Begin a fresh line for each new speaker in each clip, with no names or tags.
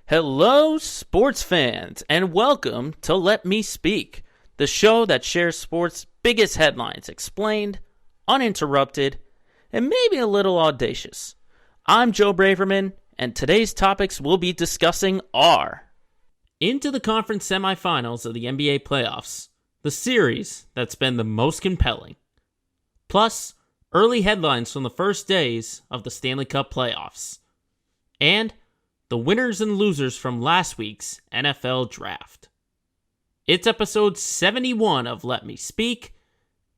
Hello, sports fans, and welcome to Let Me Speak, the show that shares sports' biggest headlines explained, uninterrupted, and maybe a little audacious. I'm Joe Braverman, and today's topics we'll be discussing are into the conference semifinals of the NBA playoffs, the series that's been the most compelling, plus early headlines from the first days of the Stanley Cup playoffs, and the winners and losers from last week's NFL draft. It's episode 71 of Let Me Speak,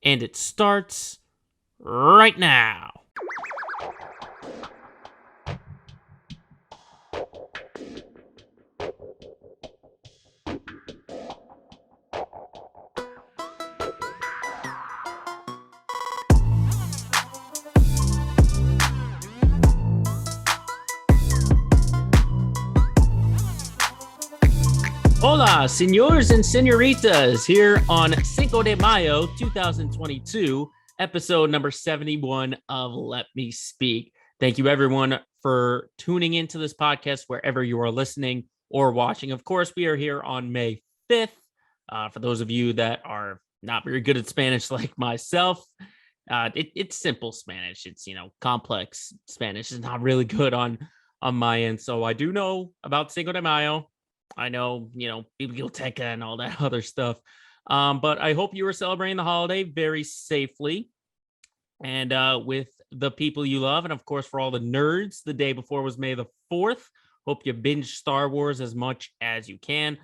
and it starts right now. Hola, senors and senoritas, here on Cinco de Mayo 2022, episode number 71 of Let Me Speak. Thank you, everyone, for tuning into this podcast wherever you are listening or watching. Of course, we are here on May 5th. For those of you that are not very good at Spanish like myself, it's simple Spanish. It's, complex Spanish. It's not really good on my end. So I do know about Cinco de Mayo. I know, Biblioteca and all that other stuff. But I hope you are celebrating the holiday very safely and with the people you love. And of course, for all the nerds, the day before was May the 4th. Hope you binge Star Wars as much as you can.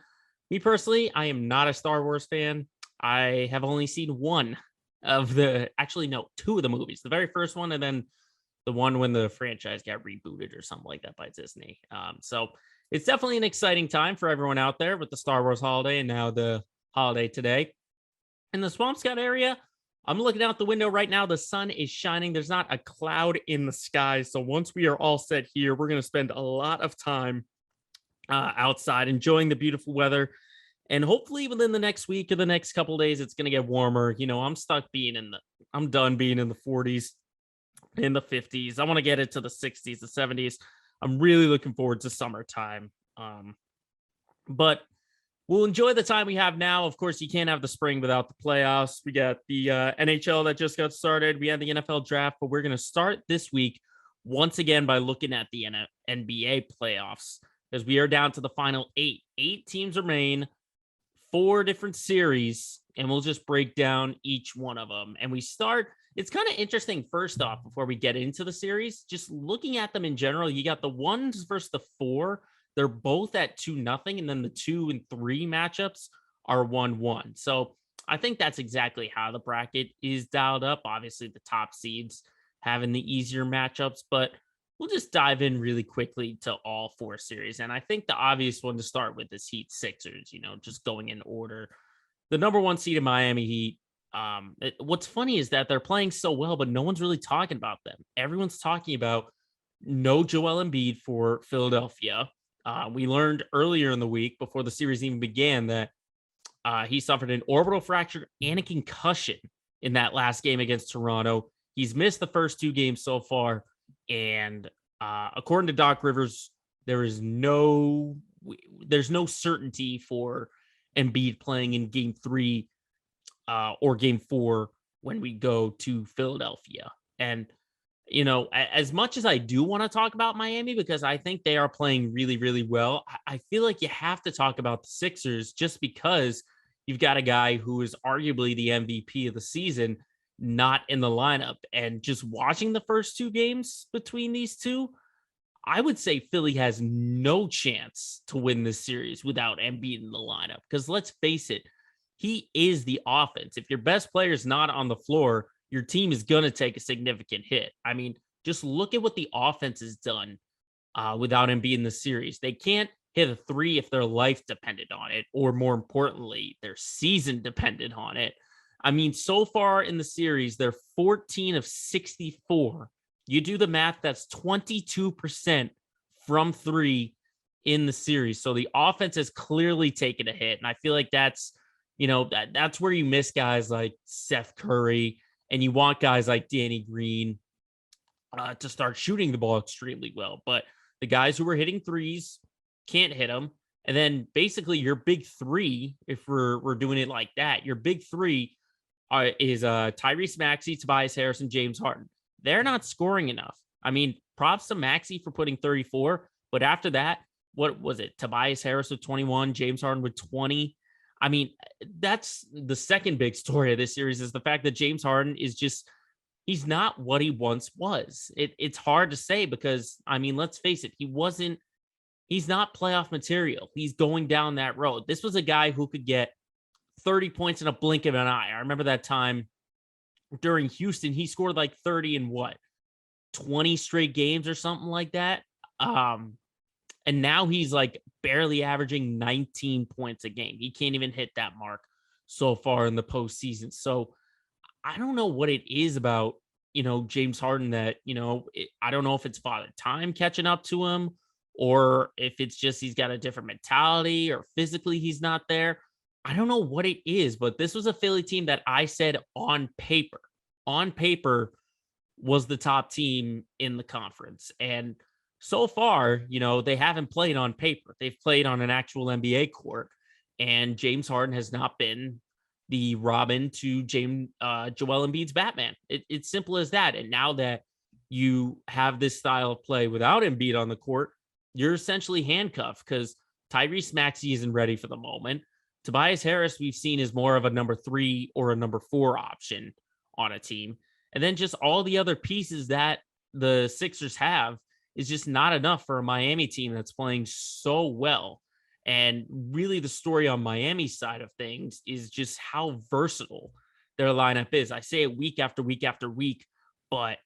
Me personally, I am not a Star Wars fan. I have only seen two of the movies. The very first one, and then the one when the franchise got rebooted or something like that by Disney. So it's definitely an exciting time for everyone out there with the Star Wars holiday and now the holiday today. In the Swampscott area, I'm looking out the window right now. The sun is shining. There's not a cloud in the sky. So once we are all set here, we're going to spend a lot of time outside enjoying the beautiful weather. And hopefully within the next week or the next couple of days, it's going to get warmer. I'm done being in the 40s, in the 50s. I want to get it to the 60s, the 70s. I'm really looking forward to summertime. But we'll enjoy the time we have now. Of course, you can't have the spring without the playoffs. We got the NHL that just got started. We had the NFL draft, but we're going to start this week once again by looking at the NBA playoffs, as we are down to the final eight. 8 teams remain, 4 different series, and we'll just break down each one of them. And we start. It's kind of interesting, first off, before we get into the series, just looking at them in general, you got the 1s versus the 4. They're both at 2-0, and then the 2 and 3 matchups are 1-1. So I think that's exactly how the bracket is dialed up. Obviously, the top seeds having the easier matchups, but we'll just dive in really quickly to all 4 series. And I think the obvious one to start with is Heat Sixers, just going in order. The number 1 seed in Miami Heat. What's funny is that they're playing so well, but no one's really talking about them. Everyone's talking about no Joel Embiid for Philadelphia. We learned earlier in the week, before the series even began, that he suffered an orbital fracture and a concussion in that last game against Toronto. He's missed the first 2 games so far, and according to Doc Rivers, there's no certainty for Embiid playing in Game 3 or Game 4 when we go to Philadelphia. And, as much as I do want to talk about Miami, because I think they are playing really, really well, I feel like you have to talk about the Sixers just because you've got a guy who is arguably the MVP of the season not in the lineup. And just watching the first 2 games between these two, I would say Philly has no chance to win this series without Embiid in the lineup. Because let's face it, he is the offense. If your best player is not on the floor, your team is going to take a significant hit. I mean, just look at what the offense has done without him being in the series. They can't hit a 3 if their life depended on it, or more importantly, their season depended on it. I mean, so far in the series, they're 14 of 64. You do the math, that's 22% from 3 in the series. So the offense has clearly taken a hit. And I feel like that's where you miss guys like Seth Curry, and you want guys like Danny Green to start shooting the ball extremely well. But the guys who were hitting threes can't hit him. And then basically your big three, if we're doing it like that, your big three is Tyrese Maxey, Tobias Harris, and James Harden. They're not scoring enough. I mean, props to Maxey for putting 34, but after that, what was it? Tobias Harris with 21, James Harden with 20. I mean, that's the second big story of this series is the fact that James Harden is just he's not what he once was. It's hard to say because I mean, let's face it, he's not playoff material. He's going down that road. This was a guy who could get 30 points in a blink of an eye. I remember that time during Houston, he scored like 30 in 20 straight games or something like that. And now he's like barely averaging 19 points a game. He can't even hit that mark so far in the postseason. So I don't know what it is about, James Harden that, I don't know if it's Father Time catching up to him or if it's just he's got a different mentality or physically he's not there. I don't know what it is, but this was a Philly team that I said on paper was the top team in the conference. And so far, they haven't played on paper. They've played on an actual NBA court. And James Harden has not been the Robin to Joel Embiid's Batman. It's simple as that. And now that you have this style of play without Embiid on the court, you're essentially handcuffed because Tyrese Maxey isn't ready for the moment. Tobias Harris, we've seen, is more of a number 3 or a number 4 option on a team. And then just all the other pieces that the Sixers have is just not enough for a Miami team that's playing so well. And really the story on Miami's side of things is just how versatile their lineup is. I say it week after week after week, but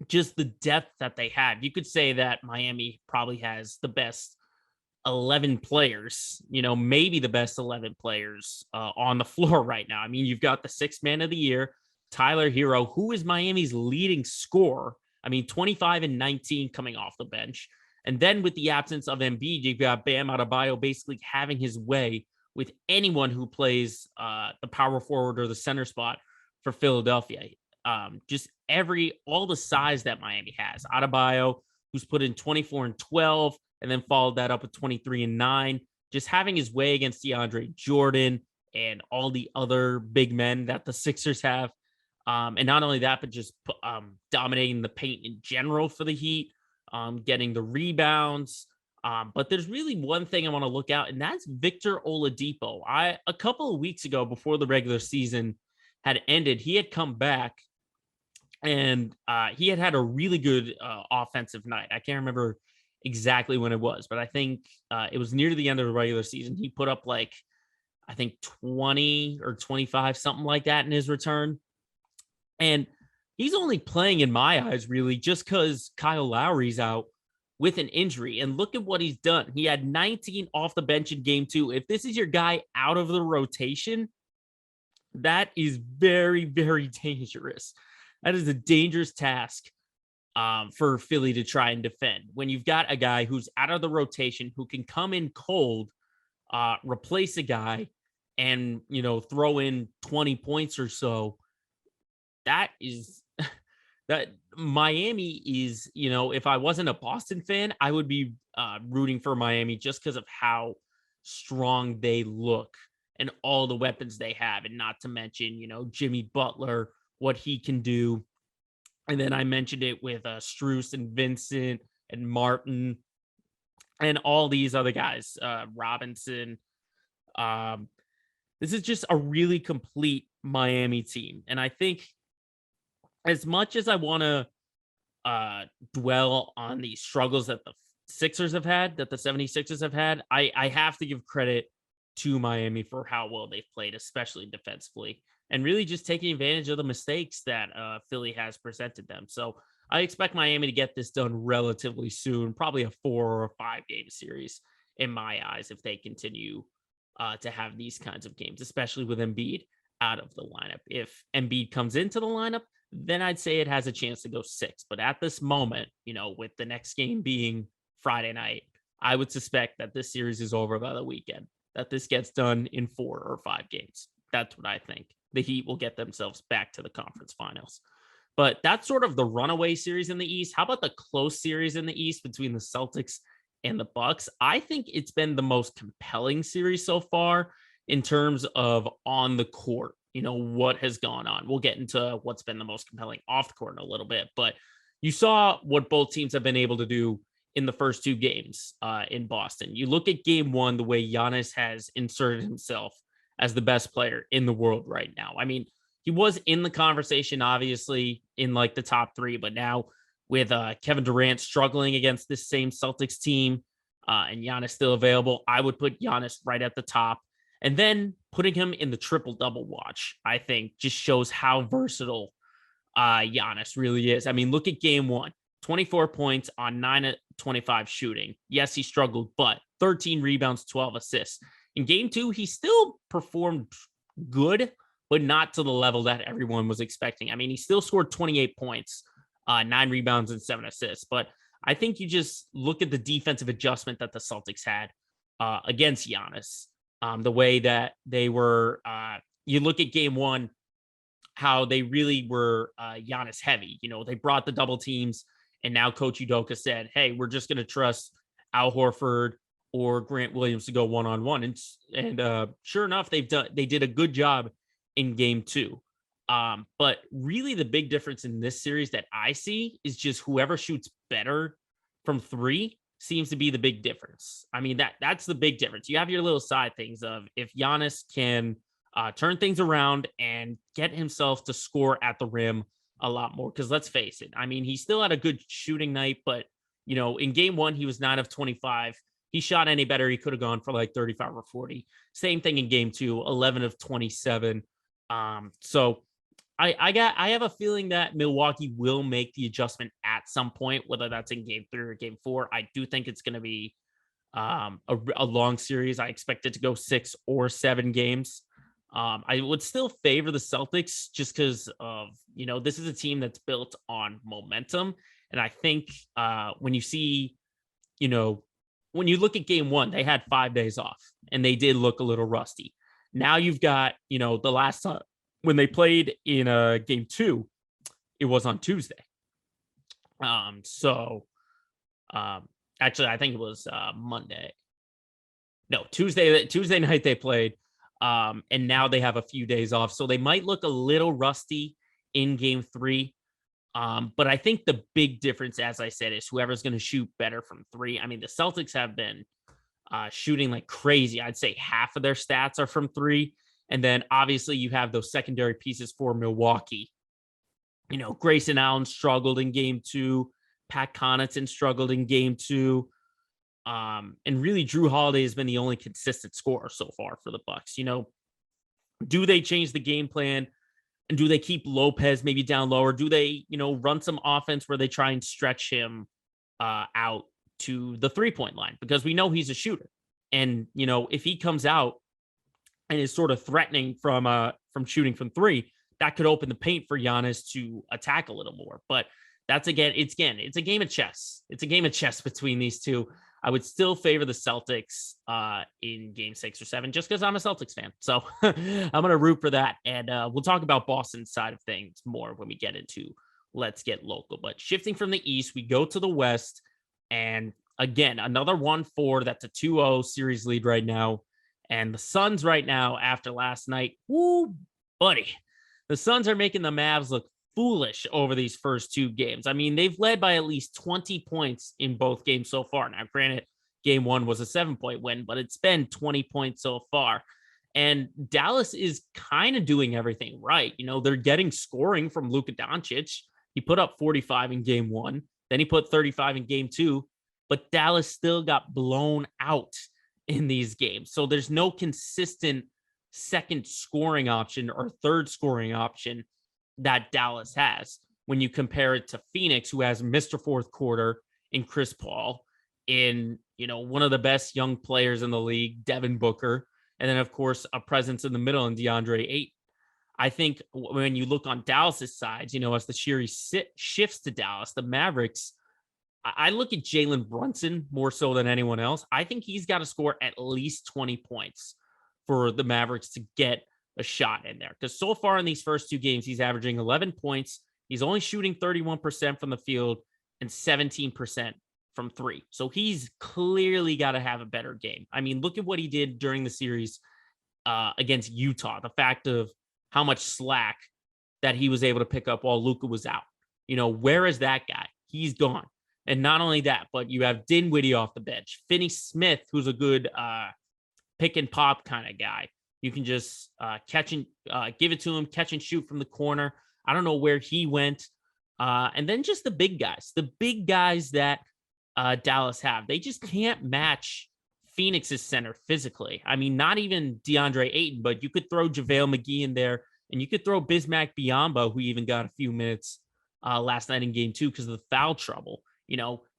just the depth that they have. You could say that Miami probably has the best 11 players, maybe the best 11 players on the floor right now. I mean, you've got the 6th man of the year, Tyler Hero, who is Miami's leading scorer. I mean, 25 and 19 coming off the bench. And then with the absence of Embiid, you've got Bam Adebayo basically having his way with anyone who plays the power forward or the center spot for Philadelphia. Just all the size that Miami has. Adebayo, who's put in 24 and 12, and then followed that up with 23 and 9, just having his way against DeAndre Jordan and all the other big men that the Sixers have. And not only that, but just dominating the paint in general for the Heat, getting the rebounds. But there's really one thing I want to look out, and that's Victor Oladipo. A couple of weeks ago, before the regular season had ended, he had come back and he had a really good offensive night. I can't remember exactly when it was, but I think it was near the end of the regular season. He put up I think 20 or 25, something like that in his return. And he's only playing in my eyes, really, just because Kyle Lowry's out with an injury. And look at what he's done. He had 19 off the bench in game 2. If this is your guy out of the rotation, that is very, very dangerous. That is a dangerous task for Philly to try and defend. When you've got a guy who's out of the rotation, who can come in cold, replace a guy, and, throw in 20 points or so, that Miami is, if I wasn't a Boston fan, I would be rooting for Miami just because of how strong they look and all the weapons they have. And not to mention, Jimmy Butler, what he can do. And then I mentioned it with Strus and Vincent and Martin and all these other guys, Robinson. This is just a really complete Miami team. And I think as much as I want to dwell on the struggles that the Sixers have had, that the 76ers have had, I have to give credit to Miami for how well they've played, especially defensively, and really just taking advantage of the mistakes that Philly has presented them. So I expect Miami to get this done relatively soon, probably a 4 or 5 game series in my eyes, if they continue to have these kinds of games, especially with Embiid out of the lineup. If Embiid comes into the lineup, then I'd say it has a chance to go 6. But at this moment, with the next game being Friday night, I would suspect that this series is over by the weekend, that this gets done in 4 or 5 games. That's what I think. The Heat will get themselves back to the conference finals. But that's sort of the runaway series in the East. How about the close series in the East between the Celtics and the Bucks. I think it's been the most compelling series so far in terms of on the court, what has gone on. We'll get into what's been the most compelling off the court in a little bit, but you saw what both teams have been able to do in the first two games in Boston. You look at game one, the way Giannis has inserted himself as the best player in the world right now. I mean, he was in the conversation, obviously, in like the top three, but now with Kevin Durant struggling against this same Celtics team and Giannis still available, I would put Giannis right at the top. And then putting him in the triple-double watch, I think, just shows how versatile Giannis really is. I mean, look at game one, 24 points on 9 of 25 shooting. Yes, he struggled, but 13 rebounds, 12 assists. In game two, he still performed good, but not to the level that everyone was expecting. I mean, he still scored 28 points, 9 rebounds, and 7 assists. But I think you just look at the defensive adjustment that the Celtics had against Giannis. The way that they were, you look at game one, how they really were Giannis heavy. They brought the double teams, and now Coach Udoka said, hey, we're just going to trust Al Horford or Grant Williams to go one-on-one. And sure enough, they did a good job in game two. But really the big difference in this series that I see is just whoever shoots better from three seems to be the big difference. I mean, that's the big difference. You have your little side things of if Giannis can turn things around and get himself to score at the rim a lot more. Because let's face it, I mean, he still had a good shooting night, but in game one, he was 9 of 25. He shot any better, he could have gone for like 35 or 40. Same thing in game two, 11 of 27. So I have a feeling that Milwaukee will make the adjustment at some point, whether that's in game three or game four. I do think it's going to be a long series. I expect it to go 6 or 7 games. I would still favor the Celtics just because of, this is a team that's built on momentum. And I think when you see, when you look at game one, they had 5 days off and they did look a little rusty. Now you've got, the last time when they played in game two, it was on Tuesday. Actually, I think it was Monday. No, Tuesday night they played. And now they have a few days off. So they might look a little rusty in game three. But I think the big difference, as I said, is whoever's going to shoot better from three. I mean, the Celtics have been shooting like crazy. I'd say half of their stats are from three. And then obviously you have those secondary pieces for Milwaukee. Grayson Allen struggled in game two. Pat Connaughton struggled in game two. And really Drew Holiday has been the only consistent scorer so far for the Bucks. Do they change the game plan? And do they keep Lopez maybe down low? Or do they, run some offense where they try and stretch him out to the 3-point line? Because we know he's a shooter. And, if he comes out and is sort of threatening from shooting from three, that could open the paint for Giannis to attack a little more. But it's a game of chess. It's a game of chess between these two. I would still favor the Celtics in game 6 or 7 just because I'm a Celtics fan. So I'm going to root for that. And we'll talk about Boston's side of things more when we get into Let's Get Local. But shifting from the East, we go to the West. And again, another 1-4. That's a 2-0 series lead right now. And the Suns right now, after last night, woo, buddy, the Suns are making the Mavs look foolish over these first 2 games. I mean, they've led by at least 20 points in both games so far. Now, granted, game 1 was a 7-point win, but it's been 20 points so far. And Dallas is kind of doing everything right. They're getting scoring from Luka Doncic. He put up 45 in game 1. Then he put 35 in game 2. But Dallas still got blown out in these games. So there's no consistent second scoring option or third scoring option that Dallas has when you compare it to Phoenix, who has Mr. Fourth Quarter in Chris Paul, in, one of the best young players in the league, Devin Booker, and then, of course, a presence in the middle in DeAndre Ayton. I think when you look on Dallas's sides, as the series shifts to Dallas, the Mavericks, I look at Jalen Brunson more so than anyone else. I think he's got to score at least 20 points for the Mavericks to get a shot in there. Because so far in these first 2 games, he's averaging 11 points. He's only shooting 31% from the field and 17% from three. So he's clearly got to have a better game. I mean, look at what he did during the series against Utah. The fact of how much slack that he was able to pick up while Luka was out. Where is that guy? He's gone. And not only that, but you have Dinwiddie off the bench. Finney Smith, who's a good pick and pop kind of guy. You can just catch and give it to him, catch and shoot from the corner. I don't know where he went. And then just the big guys that Dallas have. They just can't match Phoenix's center physically. I mean, not even DeAndre Ayton, but you could throw JaVale McGee in there, and you could throw Bismack Biyombo, who even got a few minutes last night in game 2 because of the foul trouble.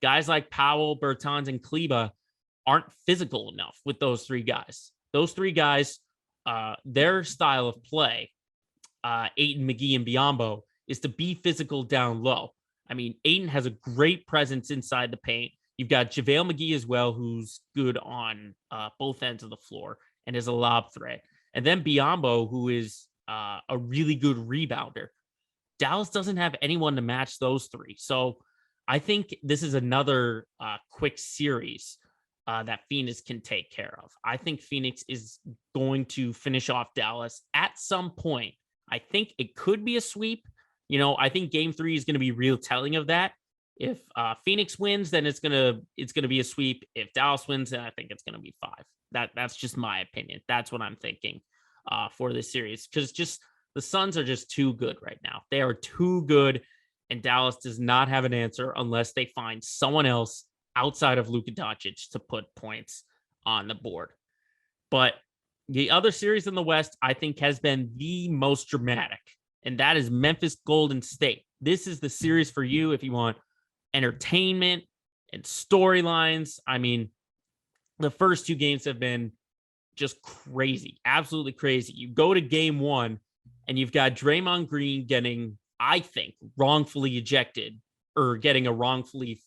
Guys like Powell, Bertans, and Kleba aren't physical enough with those three guys. Those three guys, their style of play, Ayton, McGee, and Biyombo, is to be physical down low. I mean, Ayton has a great presence inside the paint. You've got JaVale McGee as well, who's good on both ends of the floor and is a lob threat. And then Biyombo, who is a really good rebounder. Dallas doesn't have anyone to match those three. So I think this is another quick series that Phoenix can take care of. I think Phoenix is going to finish off Dallas at some point. I think it could be a sweep. I think game 3 is going to be real telling of that. If Phoenix wins, then it's gonna be a sweep. If Dallas wins, then I think it's gonna be 5. That's just my opinion. That's what I'm thinking for this series, because just the Suns are just too good right now. They are too good, and Dallas does not have an answer unless they find someone else outside of Luka Doncic to put points on the board. But the other series in the West, I think, has been the most dramatic, and that is Memphis Golden State. This is the series for you if you want entertainment and storylines. I mean, the first 2 games have been just crazy, absolutely crazy. You go to game 1 and you've got Draymond Green getting, I think, wrongfully ejected or getting a wrongfully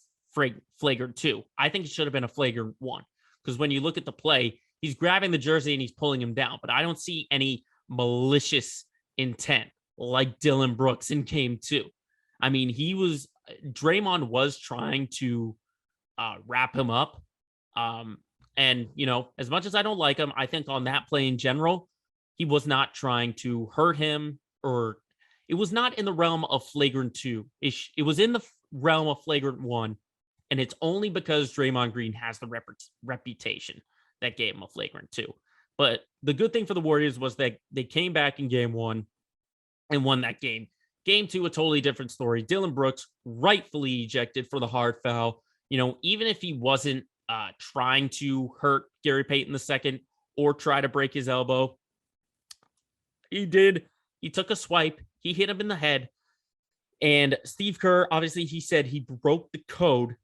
flagrant 2. I think it should have been a flagrant 1, because when you look at the play, he's grabbing the jersey and he's pulling him down, but I don't see any malicious intent like Dylan Brooks in game 2. I mean, Draymond was trying to wrap him up. And, as much as I don't like him, I think on that play in general, he was not trying to hurt him, or it was not in the realm of flagrant 2. It was in the realm of flagrant 1. And it's only because Draymond Green has the reputation that gave him a flagrant 2. But the good thing for the Warriors was that they came back in game 1 and won that game. Game 2, a totally different story. Dylan Brooks rightfully ejected for the hard foul. Even if he wasn't trying to hurt Gary Payton II or try to break his elbow, he did. He took a swipe. He hit him in the head. And Steve Kerr, obviously, he said he broke the code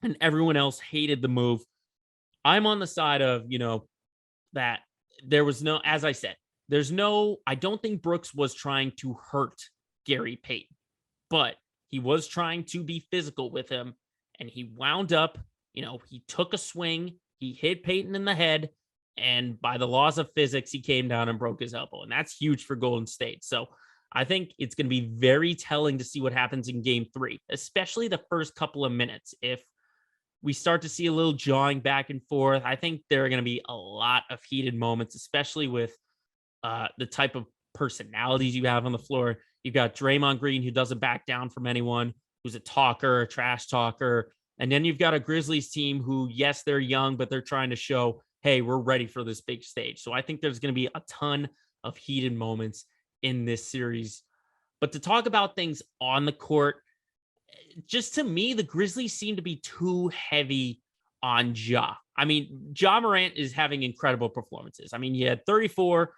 and everyone else hated the move. I'm on the side of, that there was no, as I said, I don't think Brooks was trying to hurt Gary Payton, but he was trying to be physical with him, and he wound up, he took a swing, he hit Payton in the head, and by the laws of physics, he came down and broke his elbow, and that's huge for Golden State. So I think it's going to be very telling to see what happens in game 3, especially the first couple of minutes. If we start to see a little jawing back and forth, I think there are going to be a lot of heated moments, especially with the type of personalities you have on the floor. You've got Draymond Green, who doesn't back down from anyone, who's a talker, a trash talker. And then you've got a Grizzlies team who, yes, they're young, but they're trying to show, hey, we're ready for this big stage. So I think there's going to be a ton of heated moments in this series. But to talk about things on the court, just to me, the Grizzlies seem to be too heavy on Ja. I mean, Ja Morant is having incredible performances. I mean, he had 34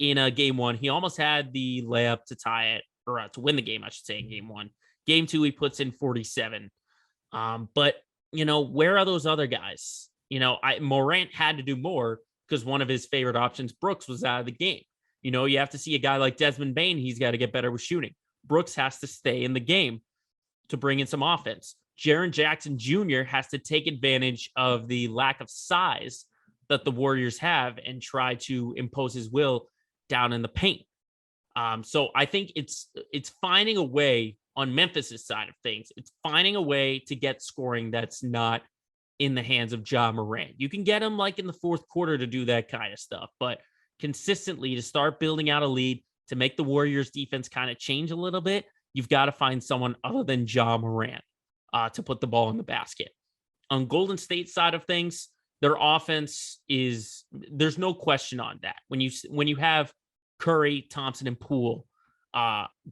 in game 1. He almost had the layup to tie it, or to win the game, I should say, in game 1. Game 2, he puts in 47. But, where are those other guys? Morant had to do more because one of his favorite options, Brooks, was out of the game. You have to see a guy like Desmond Bane. He's got to get better with shooting. Brooks has to stay in the game to bring in some offense. Jaren Jackson Jr. has to take advantage of the lack of size that the Warriors have and try to impose his will down in the paint. So I think it's finding a way on Memphis's side of things, it's finding a way to get scoring that's not in the hands of Ja Morant. You can get him like in the fourth quarter to do that kind of stuff, but consistently to start building out a lead, to make the Warriors defense kind of change a little bit, you've got to find someone other than Ja Morant to put the ball in the basket. On Golden State side of things, their offense is, there's no question on that. When you have Curry, Thompson, and Poole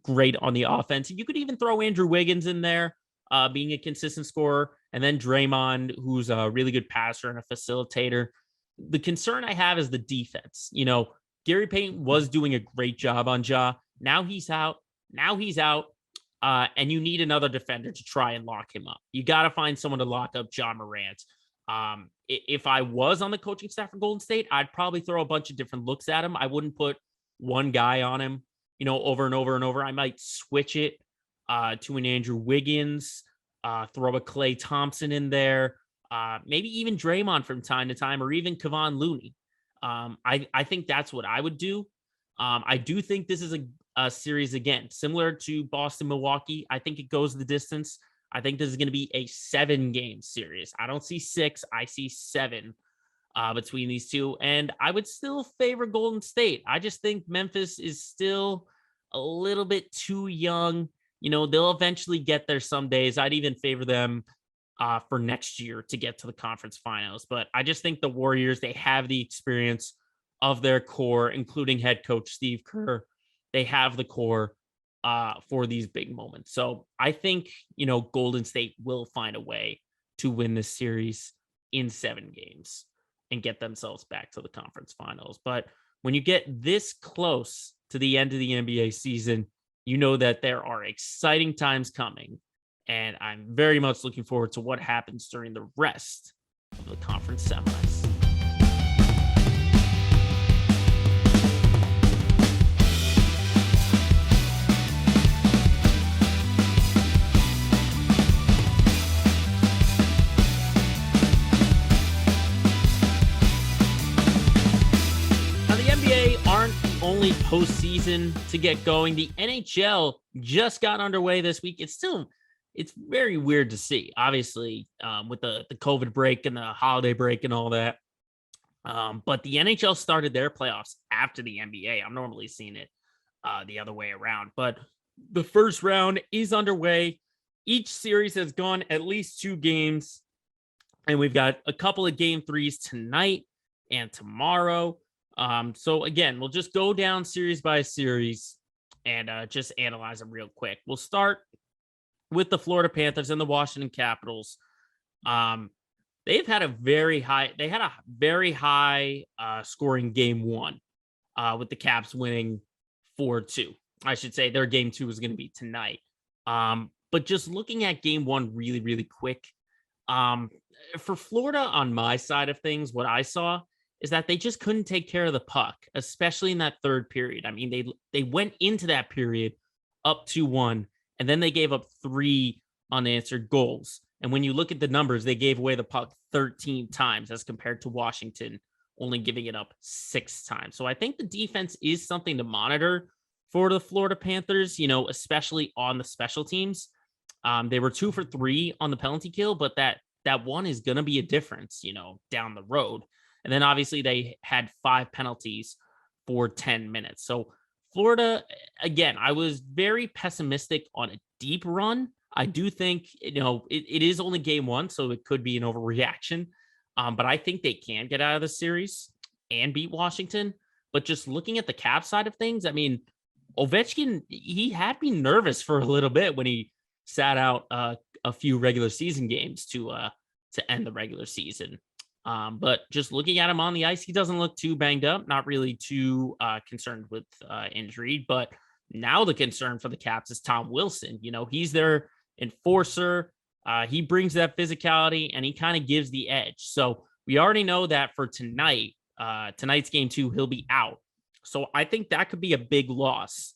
great on the offense, you could even throw Andrew Wiggins in there, being a consistent scorer, and then Draymond, who's a really good passer and a facilitator. The concern I have is the defense. Gary Payton was doing a great job on Ja. Now he's out. And you need another defender to try and lock him up. You got to find someone to lock up Ja Morant. If I was on the coaching staff for Golden State, I'd probably throw a bunch of different looks at him. I wouldn't put one guy on him, over and over and over. I might switch it to an Andrew Wiggins, throw a Klay Thompson in there, maybe even Draymond from time to time, or even Kevon Looney. I think that's what I would do. I do think this is a series, again, similar to Boston-Milwaukee. I think it goes the distance. I think this is going to be a 7-game series. I don't see 6. I see 7 between these two. And I would still favor Golden State. I just think Memphis is still a little bit too young. They'll eventually get there some days. I'd even favor them for next year to get to the conference finals. But I just think the Warriors, they have the experience of their core, including head coach Steve Kerr. They have the core for these big moments. So I think, Golden State will find a way to win this series in 7 games and get themselves back to the conference finals. But when you get this close to the end of the NBA season, you know that there are exciting times coming. And I'm very much looking forward to what happens during the rest of the conference semis. Only postseason to get going. The NHL just got underway this week. It's very weird to see, obviously, with the COVID break and the holiday break and all that. But the NHL started their playoffs after the NBA. I'm normally seeing it the other way around. But the first round is underway. Each series has gone at least 2 games. And we've got a couple of game 3s tonight and tomorrow. So again, we'll just go down series by series and just analyze them real quick. We'll start with the Florida Panthers and the Washington Capitals. They've had a very high scoring game 1 with the Caps winning 4-2. I should say their game 2 is going to be tonight. But just looking at game 1 really, really quick, for Florida on my side of things, what I saw is that they just couldn't take care of the puck, especially in that third period. I mean, they went into that period up 2-1, and then they gave up 3 unanswered goals. And when you look at the numbers, they gave away the puck 13 times as compared to Washington only giving it up 6 times. So I think the defense is something to monitor for the Florida Panthers, especially on the special teams. They were 2 for 3 on the penalty kill, but that one is going to be a difference, down the road. And then obviously they had 5 penalties for 10 minutes. So Florida, again, I was very pessimistic on a deep run. I do think, it is only game 1, so it could be an overreaction. But I think they can get out of the series and beat Washington. But just looking at the Cap side of things, I mean, Ovechkin, he had me nervous for a little bit when he sat out a few regular season games to end the regular season. But just looking at him on the ice, he doesn't look too banged up, not really too concerned with injury. But now the concern for the Caps is Tom Wilson. He's their enforcer. He brings that physicality and he kind of gives the edge. So we already know that for tonight's game 2, he'll be out. So I think that could be a big loss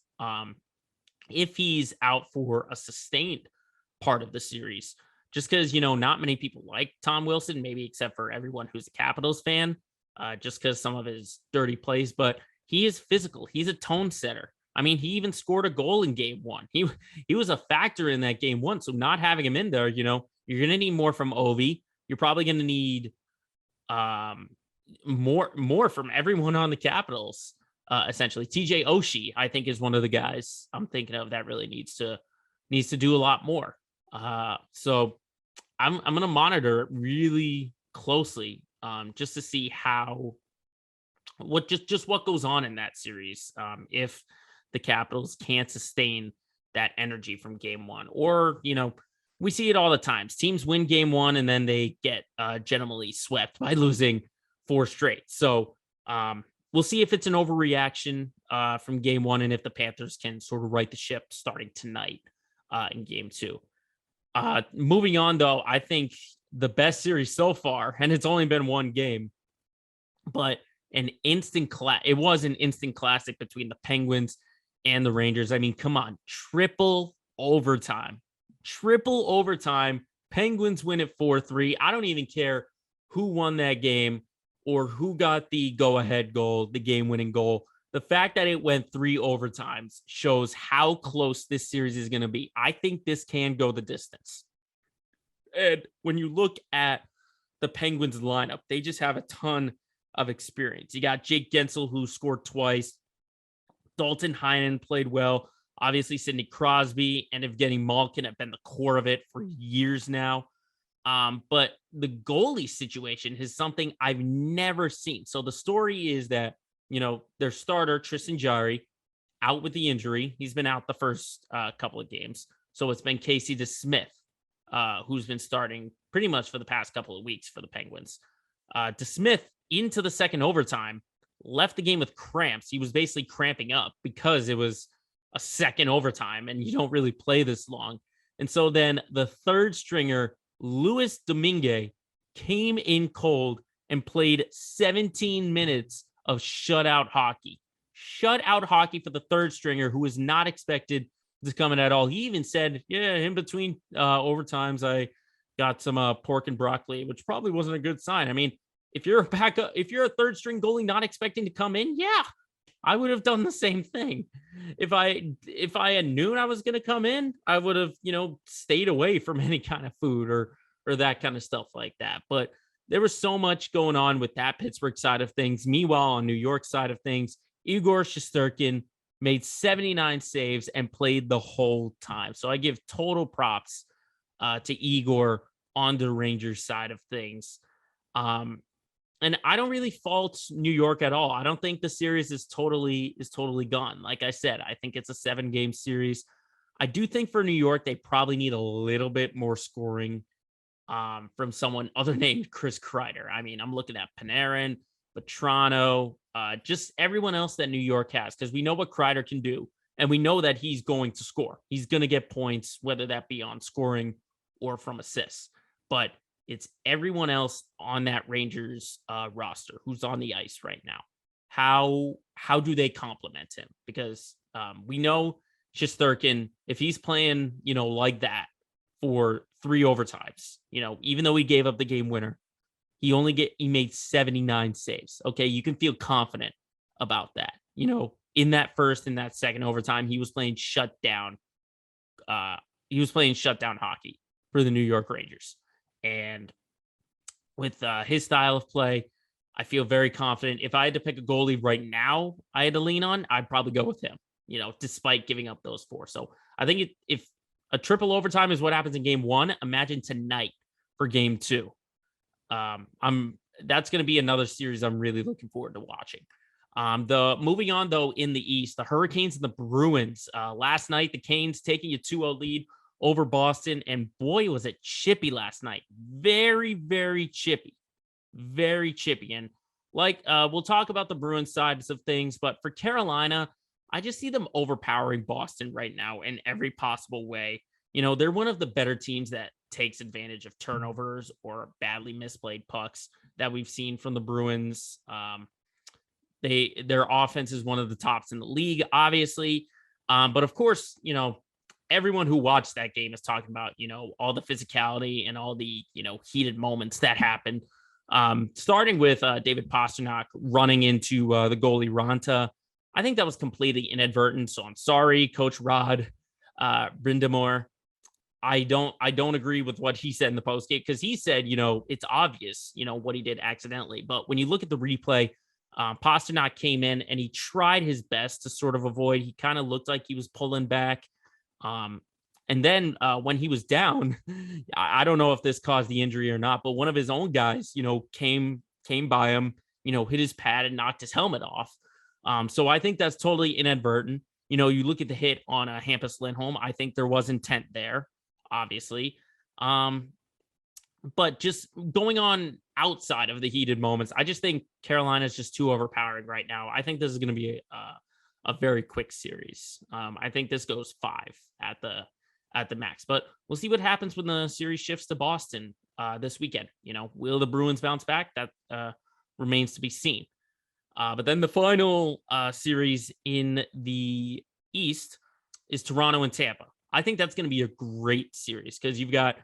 if he's out for a sustained part of the series. Just because, not many people like Tom Wilson, maybe except for everyone who's a Capitals fan, just because some of his dirty plays. But he is physical. He's a tone setter. I mean, he even scored a goal in game one. He was a factor in that game one. So not having him in there, you're going to need more from Ovi. You're probably going to need more from everyone on the Capitals. Essentially, TJ Oshie, I think, is one of the guys I'm thinking of that really needs to do a lot more. So I'm going to monitor it really closely, just to see what goes on in that series. If the Capitals can't sustain that energy from game one, or, we see it all the times. Teams win game one and then they get gentlemanly swept by losing 4 straight. So we'll see if it's an overreaction from game one, and if the Panthers can sort of right the ship starting tonight in game 2. Moving on, though, I think the best series so far, and it's only been one game, but it was an instant classic between the Penguins and the Rangers. I mean, come on, triple overtime. Penguins win it 4-3. I don't even care who won that game or who got the go-ahead goal, the game-winning goal. The fact that it went 3 overtimes shows how close this series is going to be. I think this can go the distance. And when you look at the Penguins lineup, they just have a ton of experience. You got Jake Gensel, who scored twice. Dalton Heinen played well. Obviously, Sidney Crosby and Evgeny Malkin have been the core of it for years now. But the goalie situation is something I've never seen. So the story is that, their starter, Tristan Jarry, out with the injury. He's been out the first couple of games. So it's been Casey DeSmith, who's been starting pretty much for the past couple of weeks for the Penguins. DeSmith, into the second overtime, left the game with cramps. He was basically cramping up because it was a second overtime and you don't really play this long. And so then the third stringer, Louis Domingue, came in cold and played 17 minutes of shutout hockey for the third stringer, who was not expected to come in at all. He even said, in between overtimes, I got some pork and broccoli, which probably wasn't a good sign. I mean, if you're a third string goalie not expecting to come in, I would have done the same thing. If I had known I was going to come in, I would have, stayed away from any kind of food or that kind of stuff like that. But there was so much going on with that Pittsburgh side of things. Meanwhile, on New York side of things, Igor Shesterkin made 79 saves and played the whole time. So I give total props to Igor on the Rangers side of things. And I don't really fault New York at all. I don't think the series is totally gone. Like I said, I think it's a 7-game series. I do think for New York, they probably need a little bit more scoring from someone other named Chris Kreider. I mean, I'm looking at Panarin, Petrano, just everyone else that New York has, because we know what Kreider can do, and we know that he's going to score. He's going to get points, whether that be on scoring or from assists. But it's everyone else on that Rangers roster who's on the ice right now. How do they complement him? Because we know Shesterkin, if he's playing, like that for 3 overtimes, even though he gave up the game winner, he made 79 saves. Okay, you can feel confident about that. In that first and that second overtime, he was playing shutdown. He was playing shutdown hockey for the New York Rangers. And with his style of play, I feel very confident. If I had to pick a goalie right now I had to lean on, I'd probably go with him, despite giving up those 4. So I think if a triple overtime is what happens in game 1, imagine tonight for game 2. That's going to be another series I'm really looking forward to watching. Moving on, though, in the East, the Hurricanes and the Bruins. Last night, the Canes taking a 2-0 lead over Boston, and boy, was it chippy last night. Very, very chippy. Very chippy. And we'll talk about the Bruins sides of things, but for Carolina, I just see them overpowering Boston right now in every possible way. They're one of the better teams that takes advantage of turnovers or badly misplayed pucks that we've seen from the Bruins. Their offense is one of the tops in the league, obviously. But of course, everyone who watched that game is talking about, all the physicality and all the, heated moments that happened. Starting with David Pastrnak running into the goalie Ranta. I think that was completely inadvertent. So I'm sorry, Coach Rod Brindamore. I don't agree with what he said in the postgame, because he said, it's obvious, what he did accidentally. But when you look at the replay, Pasternak came in and he tried his best to sort of avoid. He kind of looked like he was pulling back. And then when he was down, I don't know if this caused the injury or not, but one of his own guys, came by him, hit his pad and knocked his helmet off. So I think that's totally inadvertent. You look at the hit on Hampus Lindholm. I think there was intent there, obviously. But just going on outside of the heated moments, I just think Carolina is just too overpowering right now. I think this is going to be a very quick series. I think this goes 5 at the max, but we'll see what happens when the series shifts to Boston this weekend. Will the Bruins bounce back? That remains to be seen. But then the final series in the East is Toronto and Tampa. I think that's going to be a great series because you've got,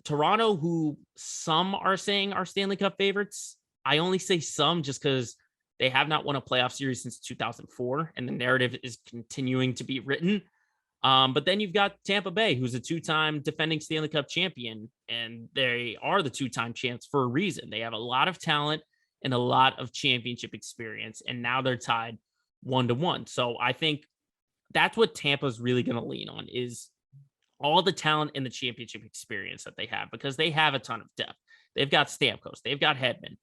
Toronto, who some are saying are Stanley Cup favorites. I only say some just because they have not won a playoff series since 2004, and the narrative is continuing to be written. But then you've got Tampa Bay, who's a 2-time defending Stanley Cup champion, and they are the 2-time champs for a reason. They have a lot of talent and a lot of championship experience, and now they're tied 1-1. So I think that's what Tampa's really going to lean on, is all the talent and the championship experience that they have, because they have a ton of depth. They've got Stamkos, they've got Hedman.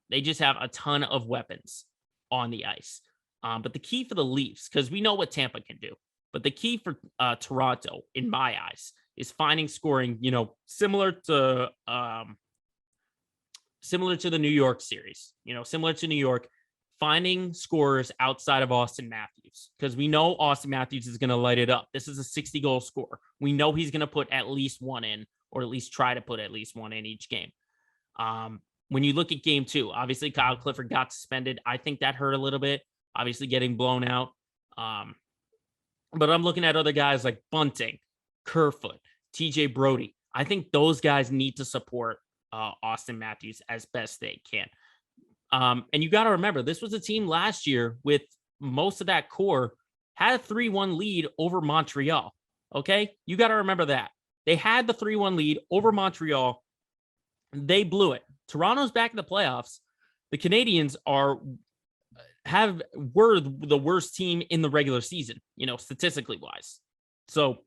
They just have a ton of weapons on the ice. But the key for the Leafs, because we know what Tampa can do, but the key for Toronto, in my eyes, is finding scoring, similar to the New York series, similar to New York, finding scorers outside of Austin Matthews, because we know Austin Matthews is going to light it up. This is a 60-goal scorer. We know he's going to put at least one in, or at least try to put at least one in each game. When you look at game 2, obviously Kyle Clifford got suspended. I think that hurt a little bit, obviously getting blown out. But I'm looking at other guys like Bunting, Kerfoot, TJ Brody. I think those guys need to support Austin Matthews as best they can. And you got to remember, this was a team last year with most of that core had a 3-1 lead over Montreal. Okay. You got to remember that they had the 3-1 lead over Montreal. They blew it. Toronto's back in the playoffs. The Canadians were the worst team in the regular season, statistically wise. So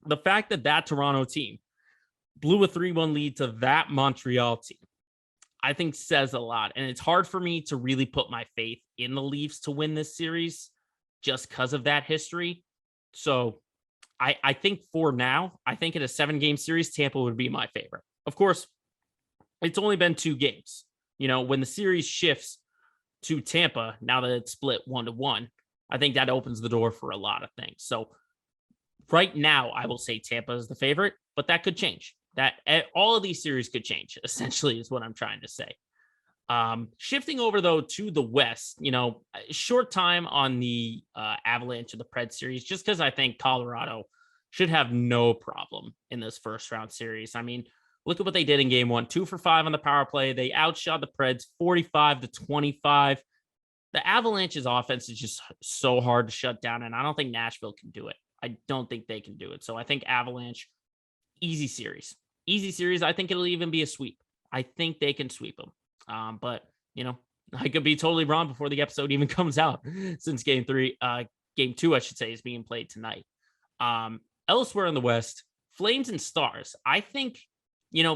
the fact that Toronto team blew a 3-1 lead to that Montreal team, I think says a lot. And it's hard for me to really put my faith in the Leafs to win this series just because of that history. So I think for now, I think in a 7-game series, Tampa would be my favorite. Of course, it's only been 2 games. When the series shifts to Tampa, now that it's split 1-1, I think that opens the door for a lot of things. So right now, I will say Tampa is the favorite, but that could change. That all of these series could change, essentially, is what I'm trying to say. Shifting over, though, to the West, short time on the Avalanche of the Pred series, just because I think Colorado should have no problem in this first round series. I mean, look at what they did in game 1, 2 for 5 on the power play. They outshot the Preds 45-25. The Avalanche's offense is just so hard to shut down, and I don't think Nashville can do it. I don't think they can do it. So I think Avalanche, easy series. I think it'll even be a sweep. I think they can sweep them. But, I could be totally wrong before the episode even comes out, since game 2, I should say, is being played tonight. Elsewhere in the West, Flames and Stars. I think,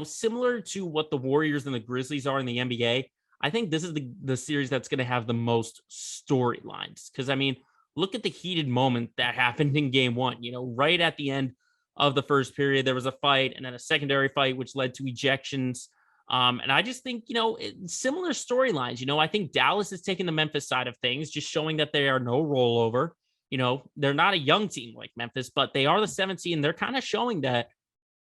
similar to what the Warriors and the Grizzlies are in the NBA, I think this is the series that's going to have the most storylines. Because, I mean, look at the heated moment that happened in game 1. Right at the end of the first period, there was a fight, and then a secondary fight, which led to ejections. And I just think, similar storylines. I think Dallas is taking the Memphis side of things, just showing that they are no rollover. They're not a young team like Memphis, but they are the 7th seed, and they're kind of showing that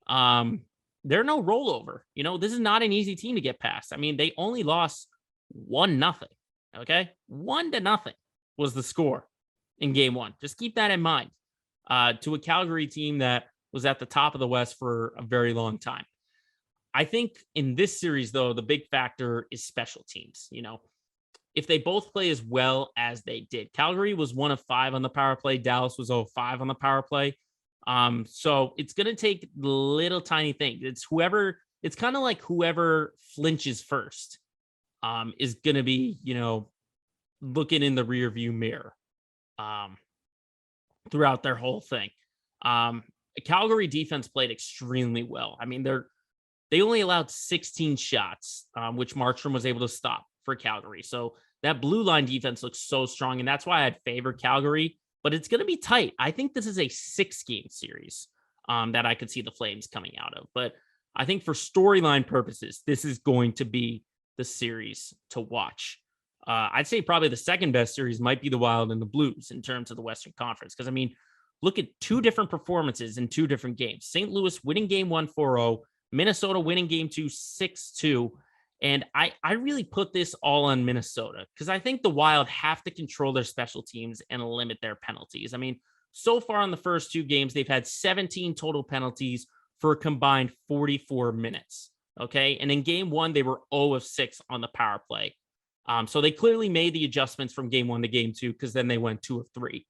they're no rollover. This is not an easy team to get past. I mean, they only lost 1-0. Okay. 1-0 was the score in game 1. Just keep that in mind. To a Calgary team that was at the top of the West for a very long time. I think in this series, though, the big factor is special teams. if they both play as well as they did. Calgary was 1 of 5 on the power play. Dallas was 0 of 5 on the power play. So it's going to take little tiny things. It's kind of like whoever flinches first, is going to be, looking in the rear view mirror, throughout their whole thing. Calgary defense played extremely well. I mean, they only allowed 16 shots, which Markstrom was able to stop for Calgary. So that blue line defense looks so strong, and that's why I'd favor Calgary, but it's going to be tight. I think this is a 6-game series, that I could see the Flames coming out of. But I think for storyline purposes, this is going to be the series to watch. I'd say probably the second best series might be the Wild and the Blues in terms of the Western Conference. Because, I mean, look at two different performances in two different games. St. Louis winning game 1 4-0, Minnesota winning game 2 6-2. And I really put this all on Minnesota because I think the Wild have to control their special teams and limit their penalties. I mean, so far in the first 2 games, they've had 17 total penalties for a combined 44 minutes. Okay. And in game 1, they were 0 of 6 on the power play. So they clearly made the adjustments from game 1 to game 2 because then they went 2 of 3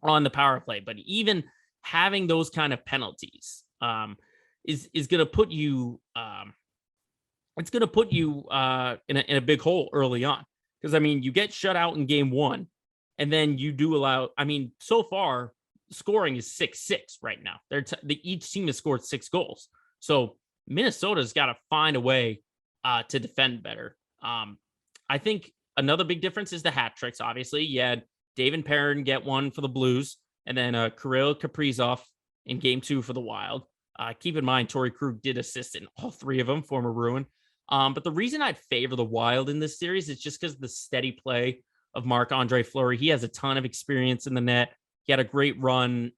on the power play. But even having those kind of penalties is going to put you it's going to put you in a big hole early on. Because, I mean, you get shut out in game 1 and then you do allow, I mean, so far scoring is 6-6 right now. Each team has scored 6 goals. So Minnesota's got to find a way to defend better. I think another big difference is the hat tricks. Obviously, you had David Perrin get one for the Blues, and then Kirill Kaprizov in game 2 for the Wild. Keep in mind, Torrey Krug did assist in all 3 of them, former Bruin. But the reason I'd favor the Wild in this series is just because the steady play of Marc-Andre Fleury. He has a ton of experience in the net. He had a great run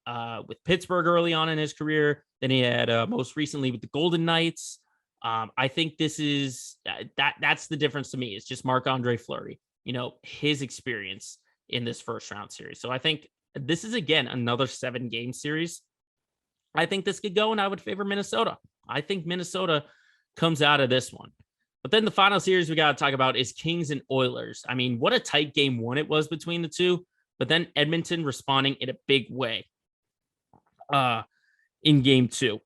with Pittsburgh early on in his career. Then he had most recently with the Golden Knights. I think this is that's the difference to me. It's just Marc-Andre Fleury, his experience in this first round series. So I think this is, again, another 7-game series. I think this could go, and I would favor Minnesota. I think Minnesota comes out of this one. But then the final series we got to talk about is Kings and Oilers. I mean, what a tight game 1 it was between the two, but then Edmonton responding in a big way in game 2.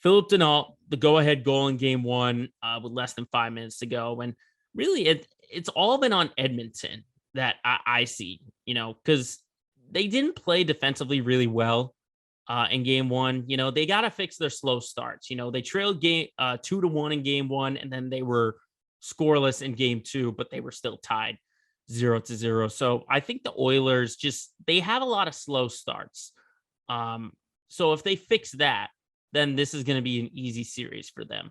Philip Denault, the go-ahead goal in game 1 with less than 5 minutes to go. And really, it's all been on Edmonton that I see, because they didn't play defensively really well in game 1. They got to fix their slow starts. They trailed 2-1 in game 1, and then they were scoreless in game 2, but they were still tied 0-0. So I think the Oilers they have a lot of slow starts. So if they fix that, then this is going to be an easy series for them.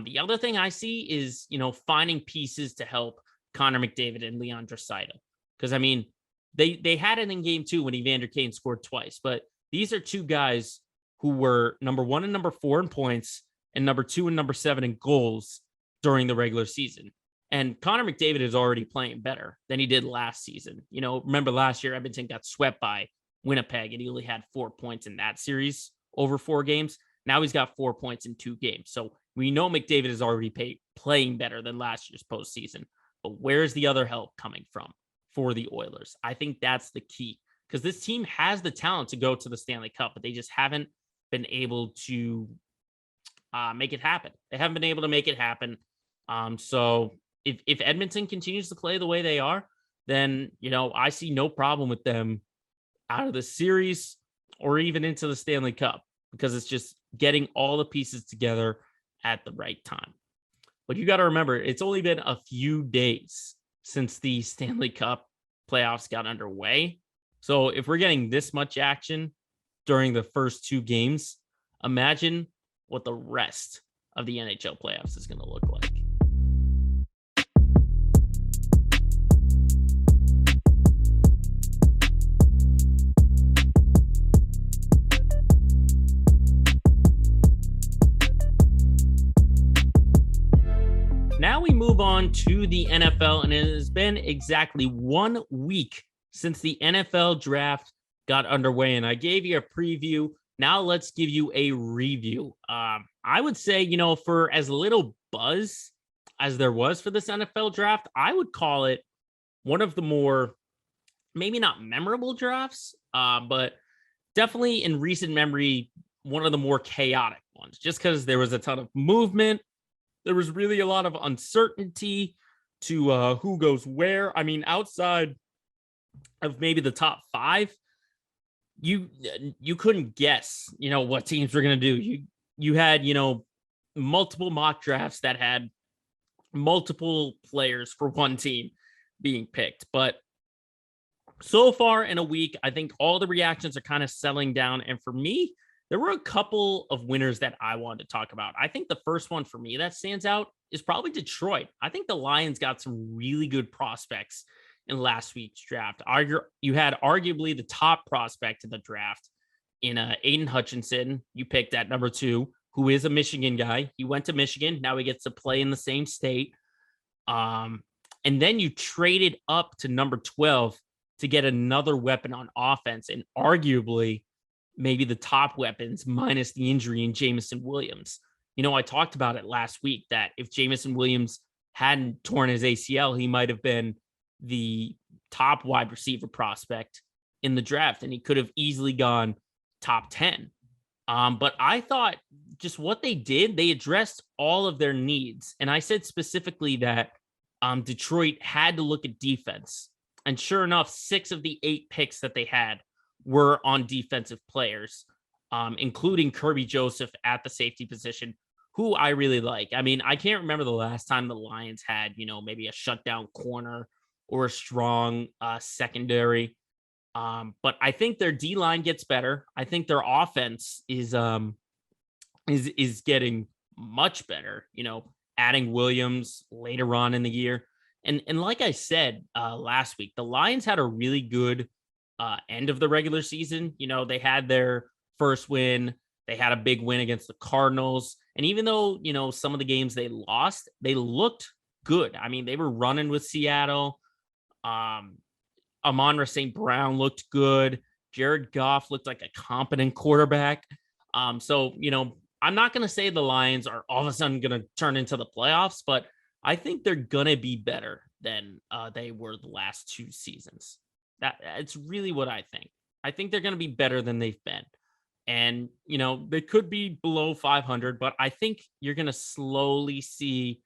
The other thing I see is, finding pieces to help Connor McDavid and Leon Draisaitl. Because, I mean, they had it in game 2 when Evander Kane scored twice, but these are 2 guys who were number 1 and number 4 in points and number 2 and number 7 in goals during the regular season. And Connor McDavid is already playing better than he did last season. Remember last year, Edmonton got swept by Winnipeg and he only had 4 points in that series over 4 games. Now he's got 4 points in 2 games. So we know McDavid is already playing better than last year's postseason. But where's the other help coming from for the Oilers? I think that's the key, because this team has the talent to go to the Stanley Cup, but they just haven't been able to make it happen. They haven't been able to make it happen. So if Edmonton continues to play the way they are, then, I see no problem with them out of the series or even into the Stanley Cup, because it's just getting all the pieces together at the right time. But you got to remember, it's only been a few days since the Stanley Cup playoffs got underway. So if we're getting this much action during the first 2 games, imagine what the rest of the NHL playoffs is going to look like. Now we move on to the NFL, and it has been exactly 1 week since the NFL draft got underway, and I gave you a preview. Now let's give you a review. I would say, for as little buzz as there was for this NFL draft. I would call it one of the more, maybe not memorable drafts, but definitely in recent memory, one of the more chaotic ones, just because there was a ton of movement. There was really a lot of uncertainty to who goes where. I mean, outside of maybe the top five, you couldn't guess, what teams were going to do. You had, multiple mock drafts that had multiple players for one team being picked. But so far in a week, I think all the reactions are kind of settling down. And for me, there were a couple of winners that I wanted to talk about. I think the first one for me that stands out is probably Detroit. I think the Lions got some really good prospects in last week's draft. You had arguably the top prospect in the draft in Aiden Hutchinson. You picked at number 2, who is a Michigan guy. He went to Michigan. Now he gets to play in the same state. And then you traded up to number 12 to get another weapon on offense, and arguably maybe the top weapons minus the injury in Jameson Williams. I talked about it last week that if Jameson Williams hadn't torn his ACL, he might have been the top wide receiver prospect in the draft, and he could have easily gone top 10. But I thought just what they did, they addressed all of their needs. And I said specifically that Detroit had to look at defense. And sure enough, 6 of the 8 picks that they had were on defensive players, including Kirby Joseph at the safety position, who I really like. I mean, I can't remember the last time the Lions had, maybe a shutdown corner or a strong secondary. But I think their D-line gets better. I think their offense is getting much better, adding Williams later on in the year. And like I said last week, the Lions had a really good end of the regular season. They had their first win. They had a big win against the Cardinals. And even though, some of the games they lost, they looked good. I mean, they were running with Seattle. Amon-Ra St. Brown looked good. Jared Goff looked like a competent quarterback. So, I'm not going to say the Lions are all of a sudden going to turn into the playoffs, but I think they're going to be better than they were the last 2 seasons. It's really what I think. I think they're going to be better than they've been. And, they could be below 500, but I think you're going to slowly see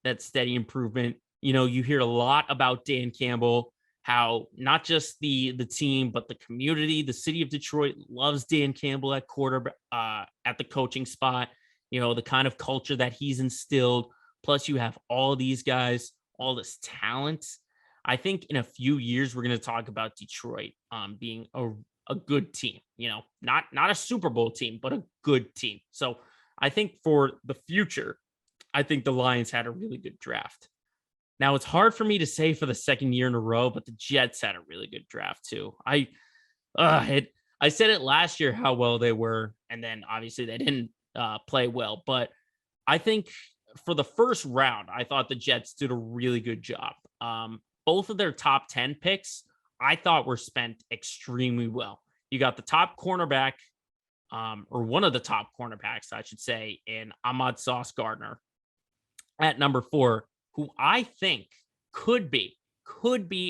that steady improvement. You hear a lot about Dan Campbell, how not just the team, but the community, the city of Detroit loves Dan Campbell at quarterback, at the coaching spot, the kind of culture that he's instilled. Plus you have all these guys, all this talent. I think in a few years, we're going to talk about Detroit being a good team, not a Super Bowl team, but a good team. So I think for the future, I think the Lions had a really good draft. Now, it's hard for me to say for the second year in a row, but the Jets had a really good draft too. I said it last year how well they were, and then obviously they didn't play well. But I think for the first round, I thought the Jets did a really good job. Both of their top 10 picks, I thought were spent extremely well. You got the top cornerback, or one of the top cornerbacks, I should say, in Ahmad Sauce Gardner at number 4, who I think could be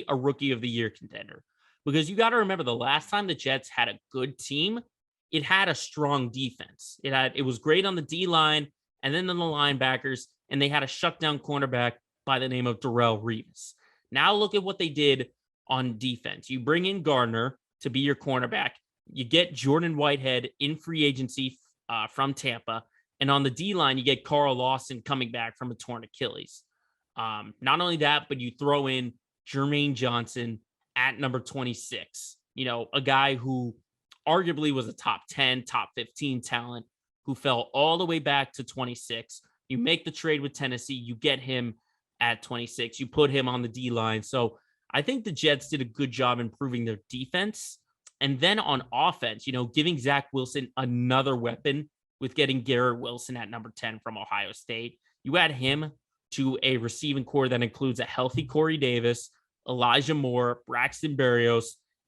a rookie of the year contender. Because you got to remember the last time the Jets had a good team, it had a strong defense. It was great on the D line and then on the linebackers, and they had a shutdown cornerback by the name of Darrelle Revis. Now look at what they did on defense. You bring in Gardner to be your cornerback. You get Jordan Whitehead in free agency from Tampa. And on the D line, you get Carl Lawson coming back from a torn Achilles. Not only that, but you throw in Jermaine Johnson at number 26, a guy who arguably was a top 10, top 15 talent who fell all the way back to 26. You make the trade with Tennessee, you get him at 26, you put him on the D line. So I think the Jets did a good job improving their defense. And then on offense, giving Zach Wilson another weapon with getting Garrett Wilson at number 10 from Ohio State. You add him to a receiving core that includes a healthy Corey Davis, Elijah Moore, Braxton Berrios,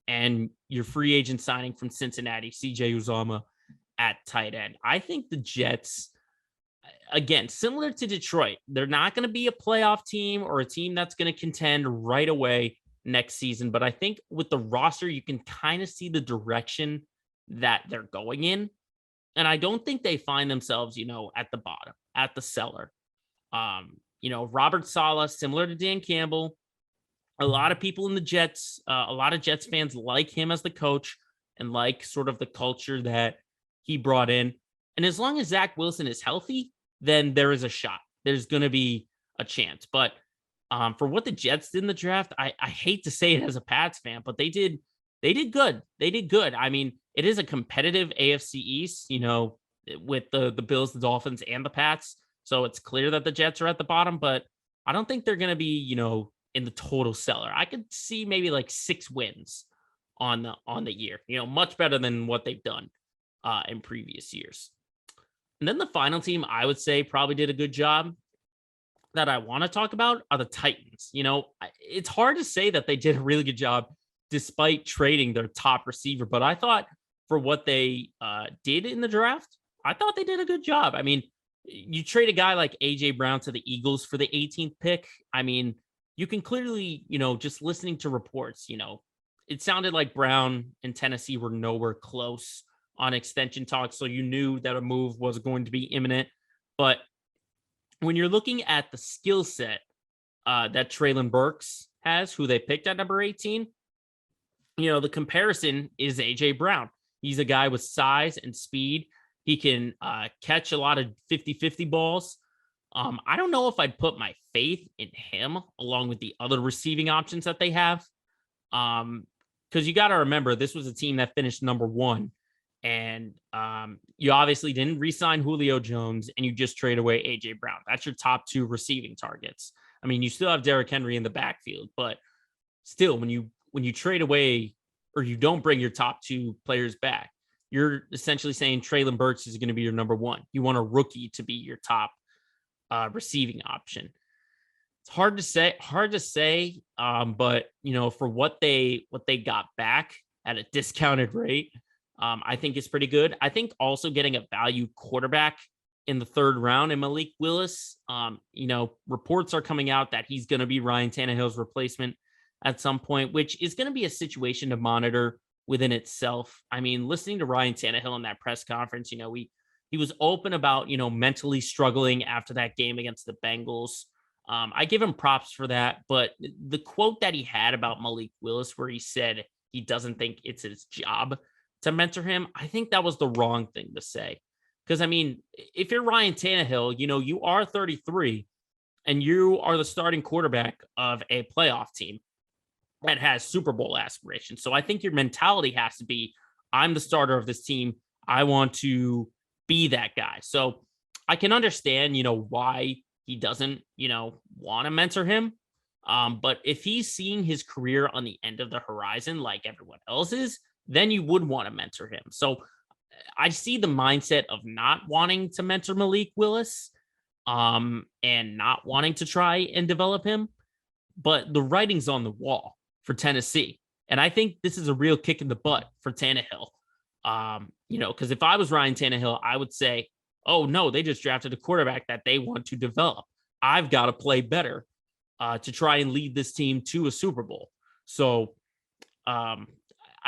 and your free agent signing from Cincinnati, CJ Uzomah at tight end. I think the Jets, again, similar to Detroit, they're not going to be a playoff team or a team that's going to contend right away next season. But I think with the roster, you can kind of see the direction that they're going in. And I don't think they find themselves, at the bottom, at the cellar. Robert Saleh, similar to Dan Campbell, a lot of people in the Jets, a lot of Jets fans like him as the coach and like sort of the culture that he brought in. And as long as Zach Wilson is healthy, then there is a shot. There's going to be a chance. But for what the Jets did in the draft, I hate to say it as a Pats fan, but they did good. They did good. I mean, it is a competitive AFC East, with the Bills, the Dolphins, and the Pats. So it's clear that the Jets are at the bottom, but I don't think they're going to be, in the total cellar. I could see maybe like 6 wins on the year, much better than what they've done in previous years. And then the final team I would say probably did a good job that I want to talk about are the Titans. It's hard to say that they did a really good job despite trading their top receiver, but I thought for what they did in the draft, I thought they did a good job. I mean, you trade a guy like AJ Brown to the Eagles for the 18th pick. I mean, you can clearly, just listening to reports, it sounded like Brown and Tennessee were nowhere close on extension talks. So you knew that a move was going to be imminent. But when you're looking at the skill set that Treylon Burks has, who they picked at number 18, the comparison is AJ Brown. He's a guy with size and speed. He can catch a lot of 50-50 balls. I don't know if I'd put my faith in him along with the other receiving options that they have. Because you got to remember, this was a team that finished number 1. And you obviously didn't re-sign Julio Jones, and you just trade away AJ Brown. That's your top 2 receiving targets. I mean, you still have Derrick Henry in the backfield, but still, when you trade away or you don't bring your top 2 players back, you're essentially saying Treylon Burks is going to be your number 1. You want a rookie to be your top receiving option. It's hard to say. But for what they got back at a discounted rate, I think it's pretty good. I think also getting a value quarterback in the 3rd round in Malik Willis, reports are coming out that he's going to be Ryan Tannehill's replacement at some point, which is going to be a situation to monitor within itself. I mean, listening to Ryan Tannehill in that press conference, he was open about, mentally struggling after that game against the Bengals. I give him props for that, but the quote that he had about Malik Willis, where he said he doesn't think it's his job to mentor him, I think that was the wrong thing to say. Because, I mean, if you're Ryan Tannehill, you are 33 and you are the starting quarterback of a playoff team that has Super Bowl aspirations. So I think your mentality has to be, I'm the starter of this team. I want to be that guy. So I can understand, why he doesn't, want to mentor him. But if he's seeing his career on the end of the horizon, like everyone else is, then you would want to mentor him. So I see the mindset of not wanting to mentor Malik Willis, and not wanting to try and develop him. But the writing's on the wall for Tennessee. And I think this is a real kick in the butt for Tannehill. Because if I was Ryan Tannehill, I would say, oh, no, they just drafted a quarterback that they want to develop. I've got to play better to try and lead this team to a Super Bowl. So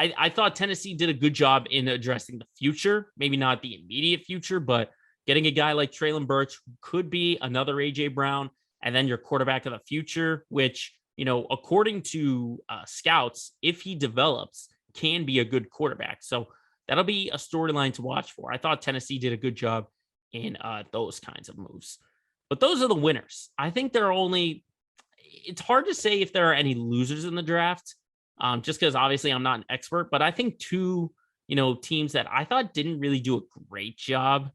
I thought Tennessee did a good job in addressing the future, maybe not the immediate future, but getting a guy like Treylon Burks could be another AJ Brown, and then your quarterback of the future, which, according to scouts, if he develops, can be a good quarterback. So that'll be a storyline to watch for. I thought Tennessee did a good job in those kinds of moves. But those are the winners. I think it's hard to say if there are any losers in the draft, just because obviously I'm not an expert, but I think 2, teams that I thought didn't really do a great job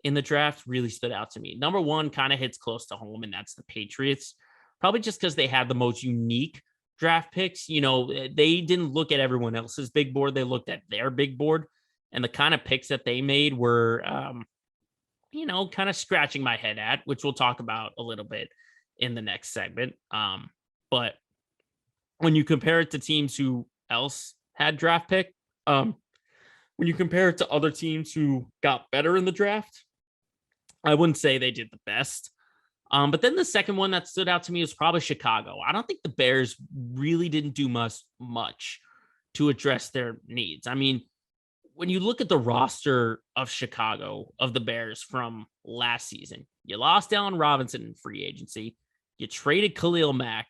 in the draft really stood out to me. Number 1 kind of hits close to home, and that's the Patriots. Probably just because they had the most unique draft picks. They didn't look at everyone else's big board. They looked at their big board, and the kind of picks that they made were, kind of scratching my head at, which we'll talk about a little bit in the next segment. But when you compare it to teams who else had draft pick, when you compare it to other teams who got better in the draft, I wouldn't say they did the best. But then the second one that stood out to me was probably Chicago. I don't think the Bears really didn't do much to address their needs. I mean, when you look at the roster of Chicago, of the Bears from last season, you lost Allen Robinson in free agency, you traded Khalil Mack,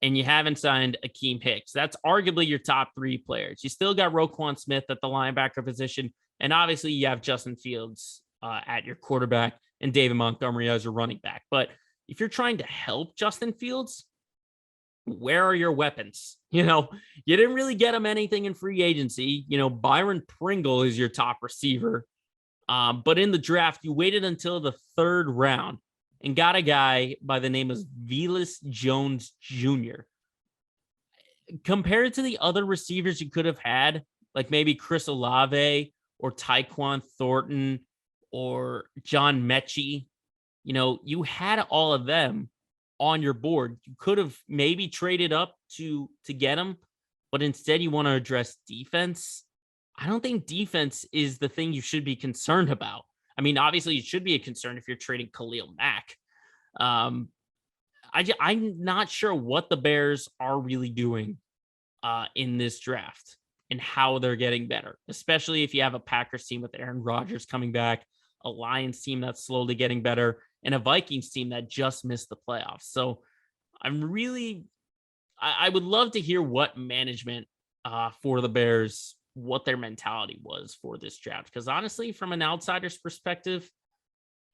and you haven't signed Akeem Hicks. That's arguably your top three players. You still got Roquan Smith at the linebacker position, and obviously you have Justin Fields at your quarterback and David Montgomery as your running back. But if you're trying to help Justin Fields, where are your weapons? You didn't really get him anything in free agency. Byron Pringle is your top receiver. But in the draft, you waited until the third round and got a guy by the name of Velus Jones Jr. Compared to the other receivers you could have had, like maybe Chris Olave or Tyquan Thornton or John Mechie, you had all of them on your board. You could have maybe traded up to get them, but instead you want to address defense. I don't think defense is the thing you should be concerned about. I mean, obviously it should be a concern if you're trading Khalil Mack. I'm not sure what the Bears are really doing in this draft and how they're getting better, especially if you have a Packers team with Aaron Rodgers coming back, a Lions team that's slowly getting better, and a Vikings team that just missed the playoffs. So I would love to hear what management for the Bears, what their mentality was for this draft. Because honestly, from an outsider's perspective,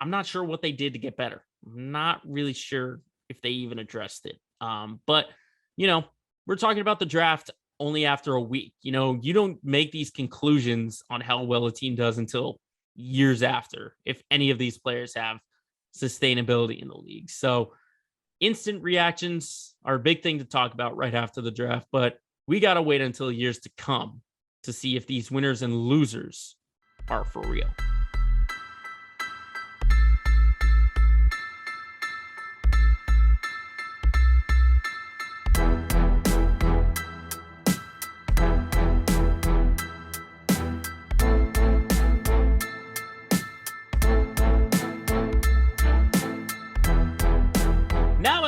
I'm not sure what they did to get better. I'm not really sure if they even addressed it. But we're talking about the draft only after a week. You don't make these conclusions on how well a team does until years after, if any of these players have sustainability in the league. So instant reactions are a big thing to talk about right after the draft, but we got to wait until years to come to see if these winners and losers are for real.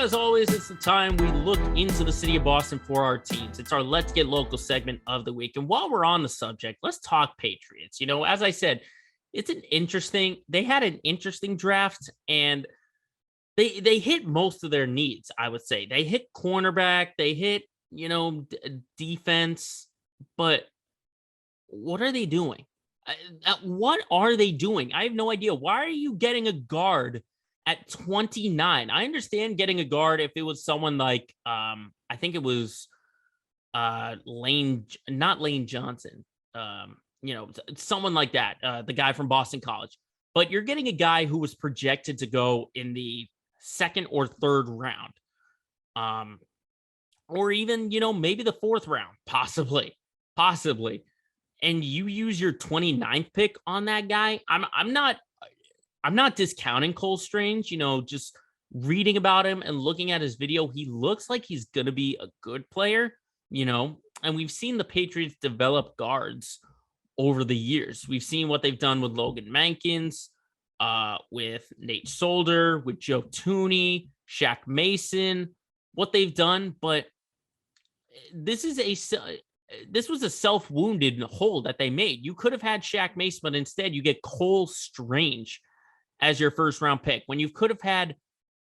As always, it's the time we look into the city of Boston for our teams. It's our Let's Get Local segment of the week. And while we're on the subject, let's talk Patriots. As I said, they had an interesting draft, and they hit most of their needs, I would say. They hit cornerback, they hit, defense, but what are they doing? What are they doing? I have no idea. Why are you getting a guard at 29? I understand getting a guard if it was someone like I think it was not Lane Johnson, someone like that, the guy from Boston College. But you're getting a guy who was projected to go in the second or third round, or even maybe the fourth round, possibly, and you use your 29th pick on that guy. I'm not discounting Cole Strange, just reading about him and looking at his video. He looks like he's going to be a good player, and we've seen the Patriots develop guards over the years. We've seen what they've done with Logan Mankins, with Nate Solder, with Joe Thuney, Shaq Mason, what they've done. But this was a self-wounded hole that they made. You could have had Shaq Mason, but instead you get Cole Strange as your first round pick when you could have had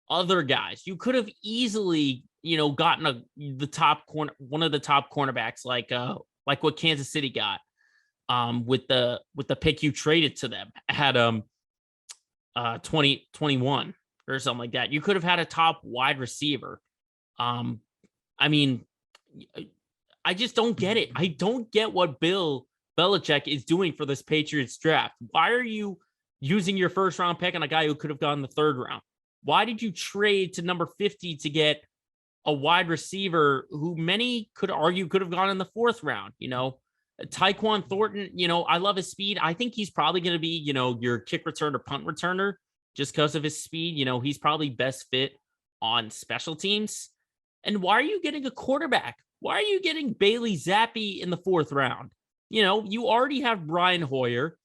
other guys. You could have easily, gotten one of the top cornerbacks, like what Kansas City got with the pick you traded to them at 2021 or something like that. You could have had a top wide receiver. I mean, I just don't get it. I don't get what Bill Belichick is doing for this Patriots draft. Why are you using your first round pick on a guy who could have gone the third round? Why did you trade to number 50 to get a wide receiver who many could argue could have gone in the fourth round? Tyquan Thornton, I love his speed. I think he's probably going to be, your kick return or punt returner just because of his speed. He's probably best fit on special teams. And why are you getting a quarterback? Why are you getting Bailey Zappi in the fourth round? You already have Brian Hoyer.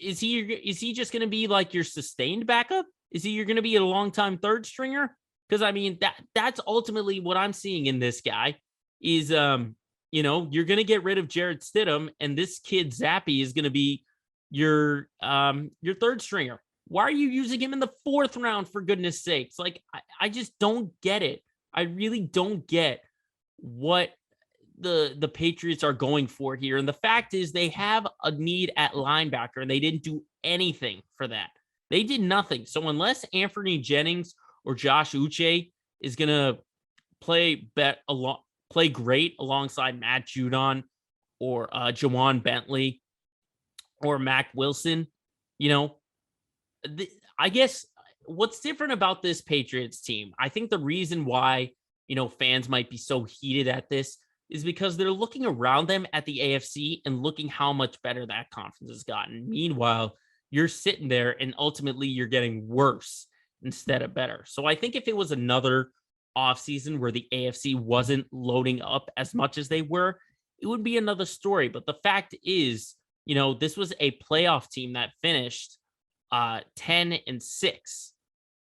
is he just going to be like your sustained backup? Is he going to be a long-time third stringer? Because I mean that's ultimately what I'm seeing in this guy is you're going to get rid of Jared Stidham, and this kid Zappy is going to be your third stringer. Why are you using him in the 4th round, for goodness sakes? Like, I just don't get it. I really don't get what the Patriots are going for here. And the fact is they have a need at linebacker, and they didn't do anything for that. They did nothing. So unless Anthony Jennings or Josh Uche is going to play great alongside Matt Judon or Jawan Bentley or Mac Wilson, I guess what's different about this Patriots team, I think the reason why, fans might be so heated at this is because they're looking around them at the AFC and looking how much better that conference has gotten. Meanwhile, you're sitting there and ultimately you're getting worse instead of better. So I think if it was another offseason where the AFC wasn't loading up as much as they were, it would be another story. But the fact is, this was a playoff team that finished 10-6.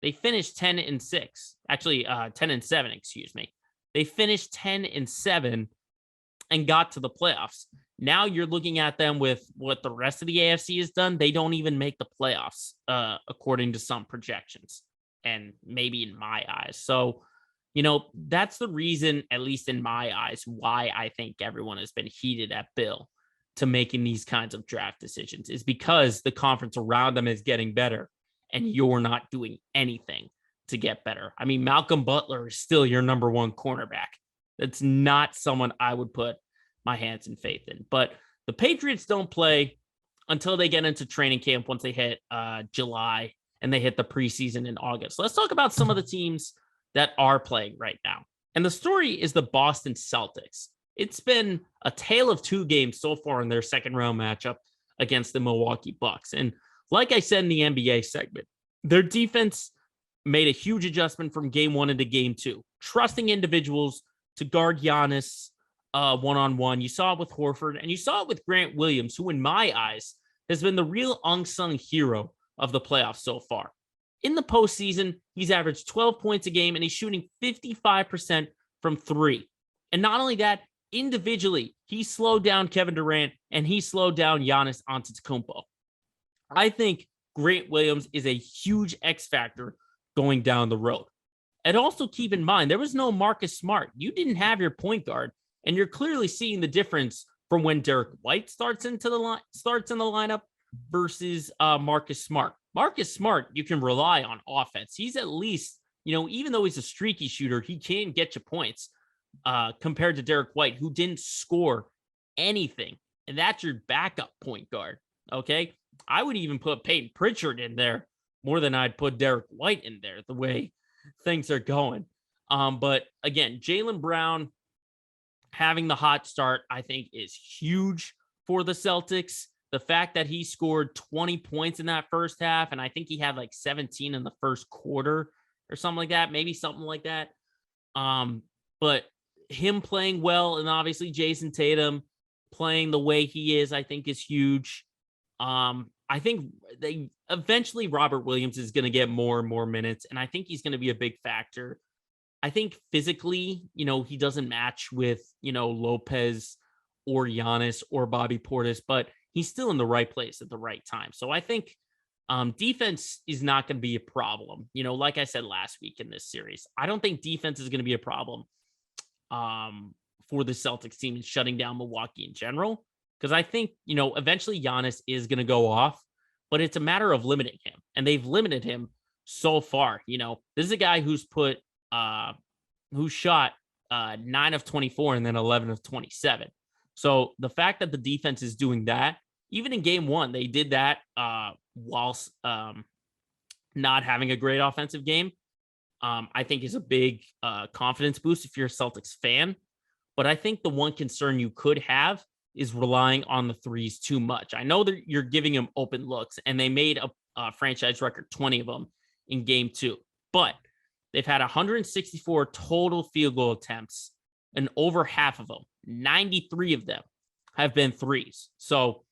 They finished 10-6, actually 10-7, excuse me. They finished 10-7 and got to the playoffs. Now you're looking at them with what the rest of the AFC has done. They don't even make the playoffs, according to some projections, and maybe in my eyes. So, that's the reason, at least in my eyes, why I think everyone has been heated at Bill to making these kinds of draft decisions, is because the conference around them is getting better and you're not doing anything to get better. I mean, Malcolm Butler is still your number 1 cornerback. That's not someone I would put my hands and faith in. But the Patriots don't play until they get into training camp once they hit July and they hit the preseason in August. Let's talk about some of the teams that are playing right now. And the story is the Boston Celtics. It's been a tale of 2 games so far in their second round matchup against the Milwaukee Bucks. And like I said in the NBA segment, their defense made a huge adjustment from game 1 into game 2, trusting individuals to guard Giannis one-on-one. You saw it with Horford, and you saw it with Grant Williams, who in my eyes has been the real unsung hero of the playoffs so far. In the postseason, he's averaged 12 points a game, and he's shooting 55% from 3. And not only that, individually, he slowed down Kevin Durant, and he slowed down Giannis Antetokounmpo. I think Grant Williams is a huge X factor going down the road. And also keep in mind, there was no Marcus Smart. You didn't have your point guard, and you're clearly seeing the difference from when Derek White starts in the lineup versus Marcus Smart. Marcus Smart, you can rely on offense. He's at least, even though he's a streaky shooter, he can get you points compared to Derek White, who didn't score anything. And that's your backup point guard. Okay. I would even put Peyton Pritchard in there more than I'd put Derek White in there, the way things are going. But again, Jaylen Brown having the hot start, I think, is huge for the Celtics. The fact that he scored 20 points in that first half, and I think he had like 17 in the first quarter or something like that, maybe something like that. But him playing well, and obviously Jason Tatum playing the way he is, I think is huge. I think they eventually Robert Williams is going to get more and more minutes, and I think he's going to be a big factor. I think physically, he doesn't match with, Lopez or Giannis or Bobby Portis, but he's still in the right place at the right time. So I think defense is not going to be a problem. Like I said last week in this series, I don't think defense is going to be a problem for the Celtics team in shutting down Milwaukee in general. Because I think, eventually Giannis is going to go off, but it's a matter of limiting him. And they've limited him so far. This is a guy who shot 9 of 24 and then 11 of 27. So the fact that the defense is doing that, even in game 1, they did that whilst not having a great offensive game, I think is a big confidence boost if you're a Celtics fan. But I think the one concern you could have is relying on the threes too much. I know that you're giving them open looks, and they made a franchise record 20 of them in game 2, but they've had 164 total field goal attempts, and over half of them, 93 of them, have been threes. So,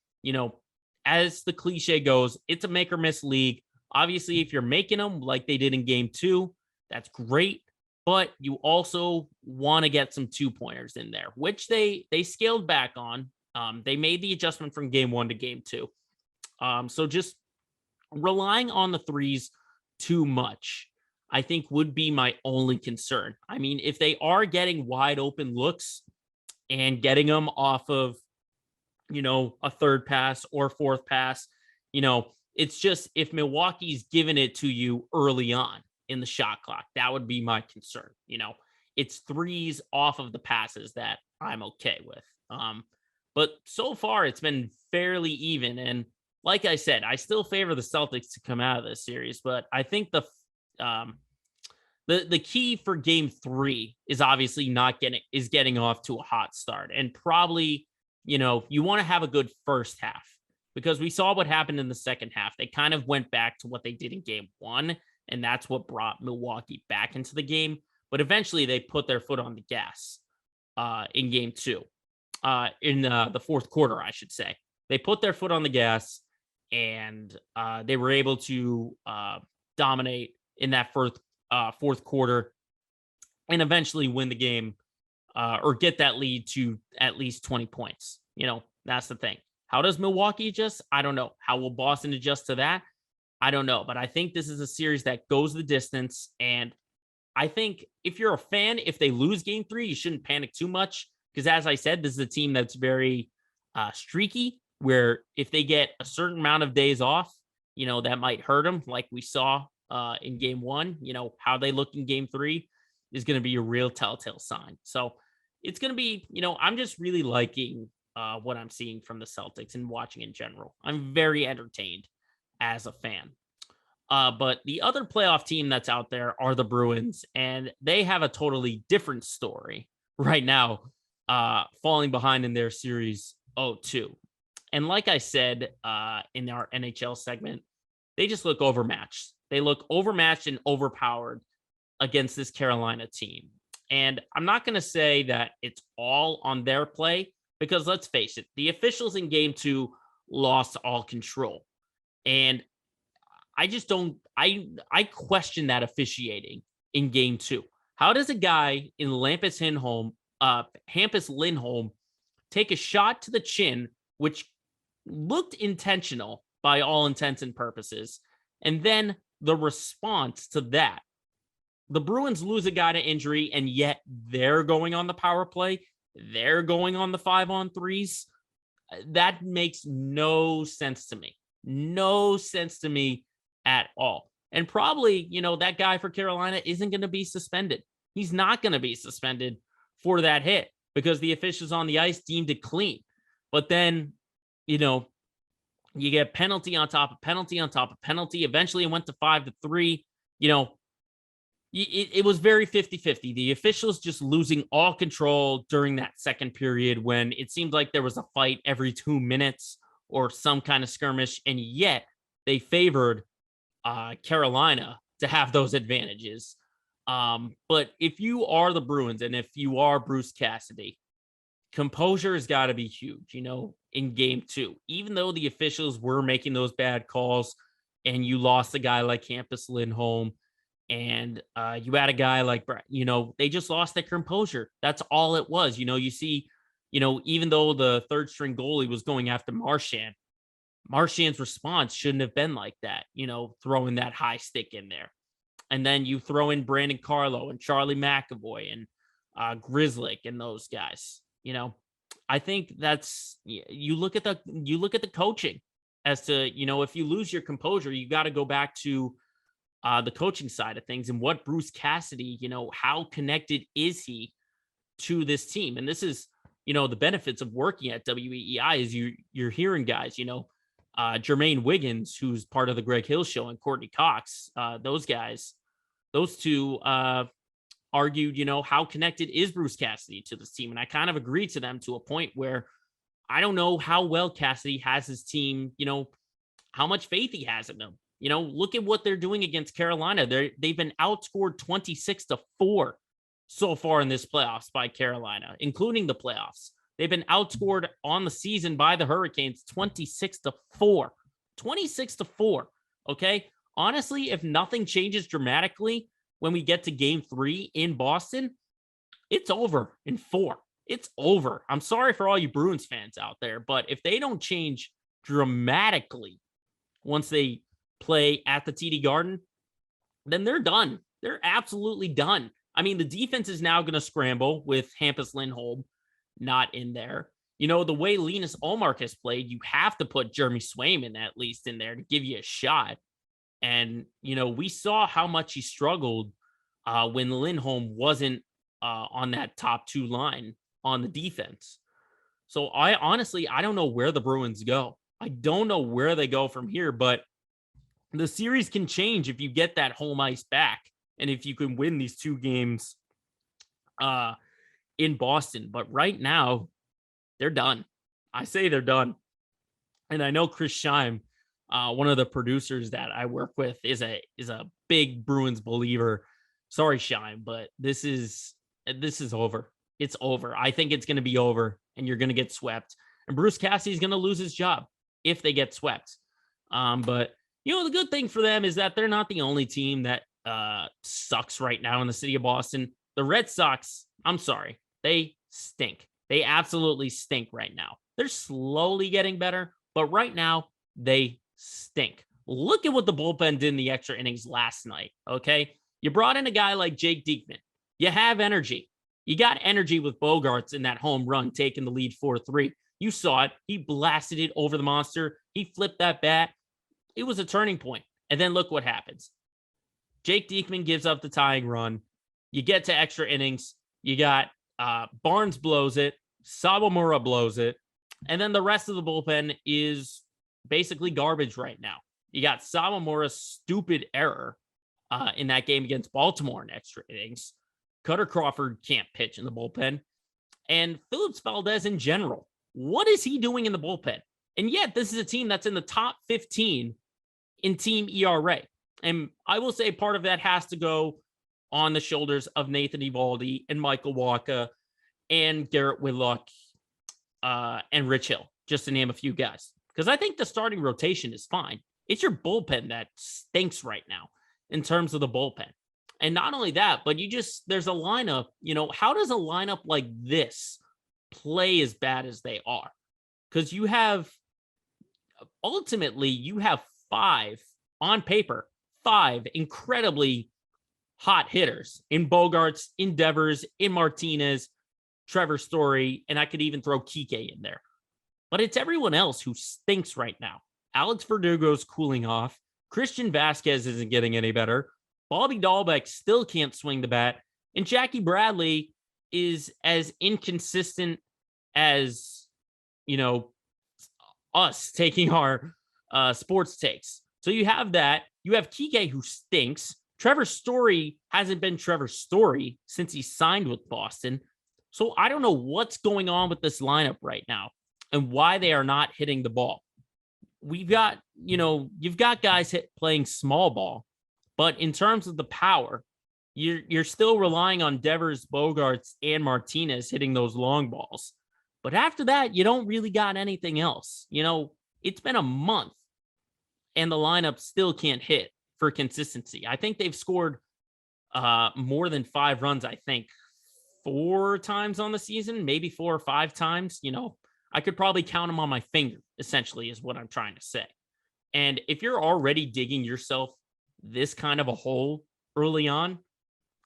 as the cliche goes, it's a make or miss league. Obviously, if you're making them like they did in game 2, that's great. But you also want to get some 2-pointers in there, which they scaled back on. They made the adjustment from game 1 to game 2. So just relying on the threes too much, I think, would be my only concern. I mean, if they are getting wide open looks and getting them off of, a third pass or fourth pass, it's just if Milwaukee's giving it to you early on in the shot clock, that would be my concern. It's threes off of the passes that I'm okay with. But so far it's been fairly even. And like I said, I still favor the Celtics to come out of this series, but I think the key for game 3 is obviously getting off to a hot start. And probably, you want to have a good first half, because we saw what happened in the second half. They kind of went back to what they did in game 1, and that's what brought Milwaukee back into the game. But eventually they put their foot on the gas in game 2, in the fourth quarter, I should say. They put their foot on the gas, and they were able to dominate in that fourth quarter and eventually win the game, or get that lead to at least 20 points. That's the thing. How does Milwaukee adjust? I don't know. How will Boston adjust to that? I don't know. But I think this is a series that goes the distance. And I think if you're a fan, if they lose game 3, you shouldn't panic too much. Because as I said, this is a team that's very streaky, where if they get a certain amount of days off, that might hurt them, like we saw in game 1. How they look in game 3 is going to be a real telltale sign. So it's going to be, I'm just really liking what I'm seeing from the Celtics and watching in general. I'm very entertained as a fan. But the other playoff team that's out there are the Bruins, and they have a totally different story right now, falling behind in their series 0-2. And like I said in our NHL segment, they just look overmatched. They look overmatched and overpowered against this Carolina team. And I'm not going to say that it's all on their play, because let's face it, the officials in game 2 lost all control. And I just don't, I question that officiating in game 2. How does a guy in Hampus Lindholm take a shot to the chin, which looked intentional by all intents and purposes, and then the response to that, the Bruins lose a guy to injury, and yet they're going on the power play, they're going on the 5-on-3s. That makes no sense to me. No sense to me at all. And probably, that guy for Carolina isn't going to be suspended. He's not going to be suspended for that hit, because the officials on the ice deemed it clean. But then, you get penalty on top of penalty on top of penalty. Eventually it went to 5-3. It was very 50-50. The officials just losing all control during that second period, when it seemed like there was a fight every 2 minutes or some kind of skirmish. And yet they favored Carolina to have those advantages. But if you are the Bruins, and if you are Bruce Cassidy, composure has got to be huge, in game 2, even though the officials were making those bad calls, and you lost a guy like Hampus Lindholm, and you had a guy like, they just lost their composure. That's all it was. You see, even though the third string goalie was going after Marchand's response shouldn't have been like that, throwing that high stick in there. And then you throw in Brandon Carlo and Charlie McAvoy and Grzelcyk and those guys. I think that's, you look at the coaching as to, if you lose your composure, you got to go back to the coaching side of things, and what Bruce Cassidy, how connected is he to this team? And this is, the benefits of working at WEEI is you're hearing guys, Jermaine Wiggins, who's part of the Greg Hill Show, and Courtney Cox, those guys, those two argued, how connected is Bruce Cassidy to this team? And I kind of agree to them to a point where I don't know how well Cassidy has his team, how much faith he has in them. Look at what they're doing against Carolina. They've been outscored 26-4 so far in this playoffs by Carolina, including the playoffs. They've been outscored on the season by the Hurricanes 26-4. 26-4. Okay. Honestly, if nothing changes dramatically when we get to game 3 in Boston, it's over in 4. It's over. I'm sorry for all you Bruins fans out there, but if they don't change dramatically once they play at the TD Garden, then they're done. They're absolutely done. I mean, the defense is now going to scramble with Hampus Lindholm not in there. The way Linus Ullmark has played, you have to put Jeremy Swayman at least in there to give you a shot. And, we saw how much he struggled when Lindholm wasn't on that top 2 line on the defense. So I don't know where the Bruins go. I don't know where they go from here, but the series can change if you get that home ice back and if you can win these 2 games in Boston. But right now, they're done. I say they're done. And I know Chris Scheim, one of the producers that I work with, is a big Bruins believer. Sorry, Scheim, but this is over. It's over. I think it's going to be over, and you're going to get swept. And Bruce Cassidy is going to lose his job if they get swept. But the good thing for them is that they're not the only team that sucks right now in the city of Boston. The Red Sox, I'm sorry, they stink. They absolutely stink right now. They're slowly getting better, but right now they stink. Look at what the bullpen did in the extra innings last night, okay? You brought in a guy like Jake Diekman. You have energy. You got energy with Bogarts in that home run, taking the lead 4-3. You saw it. He blasted it over the monster. He flipped that bat. It was a turning point. And then look what happens. Jake Diekman gives up the tying run. You get to extra innings. You got Barnes blows it. Sawamura blows it. And then the rest of the bullpen is basically garbage right now. You got Sawamura's stupid error in that game against Baltimore in extra innings. Cutter Crawford can't pitch in the bullpen. And Phillips Valdez in general. What is he doing in the bullpen? And yet, this is a team that's in the top 15 in team ERA. And I will say part of that has to go on the shoulders of Nathan Eovaldi and Michael Wacha and Garrett Whitlock and Rich Hill, just to name a few guys. Because I think the starting rotation is fine. It's your bullpen that stinks right now in terms of the bullpen. And not only that, but there's a lineup, how does a lineup like this play as bad as they are? Because ultimately you have 5 on paper, 5 incredibly hot hitters in Bogarts, in Devers, in Martinez, Trevor Story, and I could even throw Kike in there. But it's everyone else who stinks right now. Alex Verdugo's cooling off. Christian Vasquez isn't getting any better. Bobby Dahlbeck still can't swing the bat. And Jackie Bradley is as inconsistent as, us taking our sports takes. So you have that. You have Kike, who stinks. Trevor Story hasn't been Trevor Story since he signed with Boston. So I don't know what's going on with this lineup right now and why they are not hitting the ball. We've got, you've got guys playing small ball, but in terms of the power, you're still relying on Devers, Bogarts, and Martinez hitting those long balls. But after that, you don't really got anything else. It's been a month and the lineup still can't hit for consistency. I think they've scored more than 5 runs, 4 times on the season, maybe 4 or 5 times. I could probably count them on my finger, essentially, is what I'm trying to say. And if you're already digging yourself this kind of a hole early on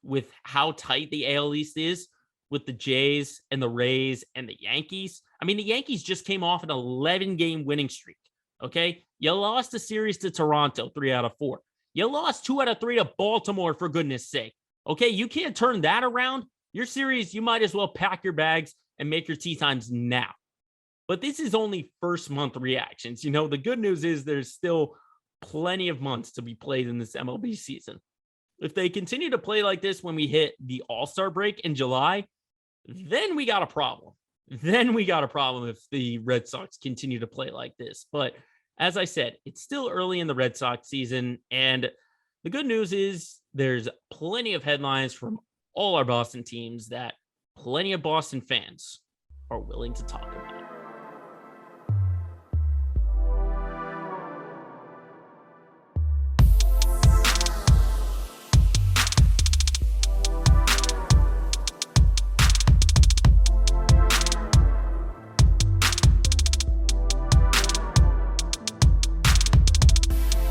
with how tight the AL East is with the Jays and the Rays and the Yankees, the Yankees just came off an 11-game winning streak, okay? You lost a series to Toronto, 3 out of 4. You lost 2 out of 3 to Baltimore, for goodness sake, okay? You can't turn that around. Your series, you might as well pack your bags and make your tea times now. But this is only first month reactions. The good news is there's still plenty of months to be played in this MLB season. If they continue to play like this when we hit the All-Star break in July, then we got a problem. Then we got a problem if the Red Sox continue to play like this. But as I said, it's still early in the Red Sox season. And the good news is there's plenty of headlines from all our Boston teams that plenty of Boston fans are willing to talk about.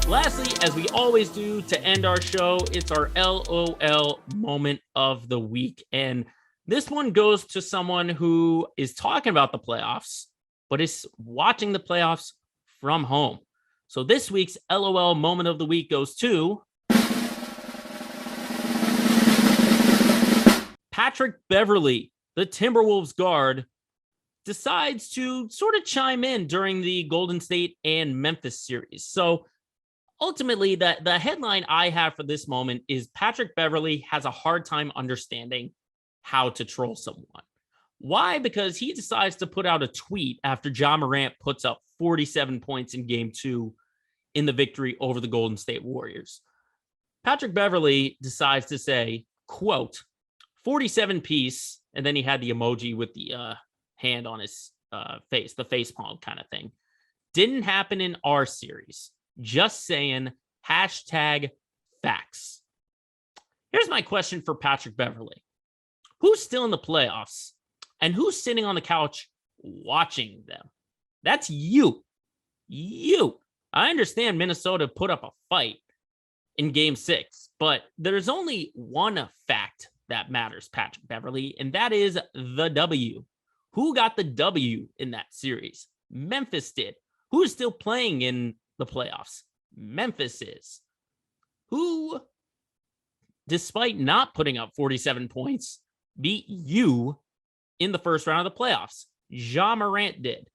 Lastly, as we always do to end our show, it's our LOL moment of the week. And this one goes to someone who is talking about the playoffs, but is watching the playoffs from home. So this week's LOL moment of the week goes to Patrick Beverley, the Timberwolves guard, decides to sort of chime in during the Golden State and Memphis series. So ultimately, the headline I have for this moment is Patrick Beverley has a hard time understanding how to troll someone. Why? Because he decides to put out a tweet after Ja Morant puts up 47 points in game 2 in the victory over the Golden State Warriors. Patrick Beverley decides to say, quote, 47 piece, and then he had the emoji with the hand on his face, the face palm kind of thing. Didn't happen in our series. Just saying, hashtag facts. Here's my question for Patrick Beverley. Who's still in the playoffs and who's sitting on the couch watching them? That's you. You. I understand Minnesota put up a fight in game 6, but there's only one fact that matters, Patrick Beverley, and that is the W. Who got the W in that series? Memphis did. Who's still playing in the playoffs? Memphis is. Who, despite not putting up 47 points, beat you in the first round of the playoffs? Ja Morant did.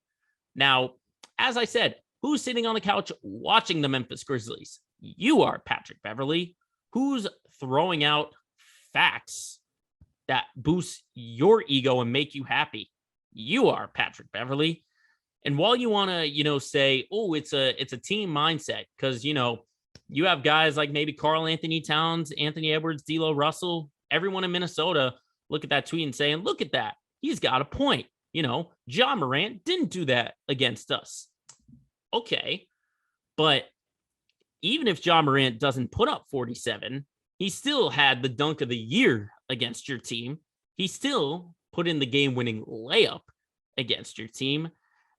Now, as I said, who's sitting on the couch watching the Memphis Grizzlies? You are, Patrick Beverley. Who's throwing out facts that boost your ego and make you happy? You are, Patrick Beverley. And while you want to, say, oh, it's a team mindset, because, you have guys like maybe Karl Anthony Towns, Anthony Edwards, D'Lo Russell, everyone in Minnesota look at that tweet and saying, look at that. He's got a point. Ja Morant didn't do that against us. Okay. But even if Ja Morant doesn't put up 47, he still had the dunk of the year against your team. He still put in the game-winning layup against your team.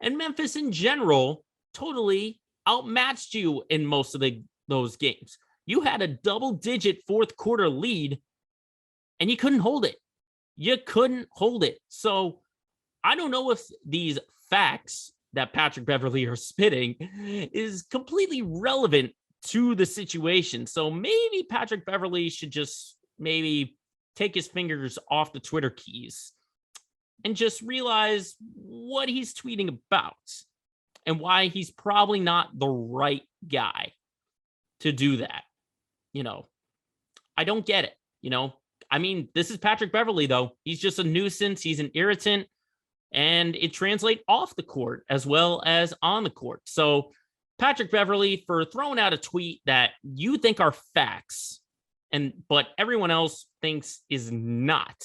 And Memphis in general totally outmatched you in most of those games. You had a double-digit fourth quarter lead, and you couldn't hold it. You couldn't hold it. So I don't know if these facts that Patrick Beverley are spitting is completely relevant to the situation. So maybe Patrick Beverley should just maybe take his fingers off the Twitter keys and just realize what he's tweeting about and why he's probably not the right guy to do that. I don't get it. This is Patrick Beverley, though. He's just a nuisance. He's an irritant, and it translates off the court as well as on the court. So Patrick Beverley, for throwing out a tweet that you think are facts, but everyone else thinks is not,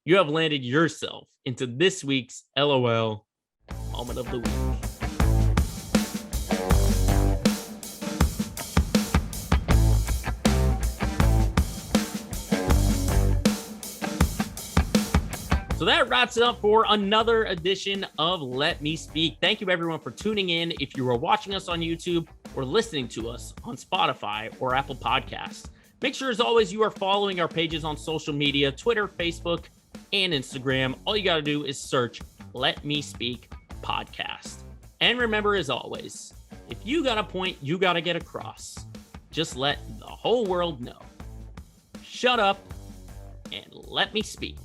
you have landed yourself into this week's LOL moment of the week. So that wraps it up for another edition of Let Me Speak. Thank you, everyone, for tuning in. If you are watching us on YouTube or listening to us on Spotify or Apple Podcasts, make sure, as always, you are following our pages on social media, Twitter, Facebook, and Instagram. All you got to do is search Let Me Speak Podcast. And remember, as always, if you got a point you got to get across, just let the whole world know. Shut up and let me speak.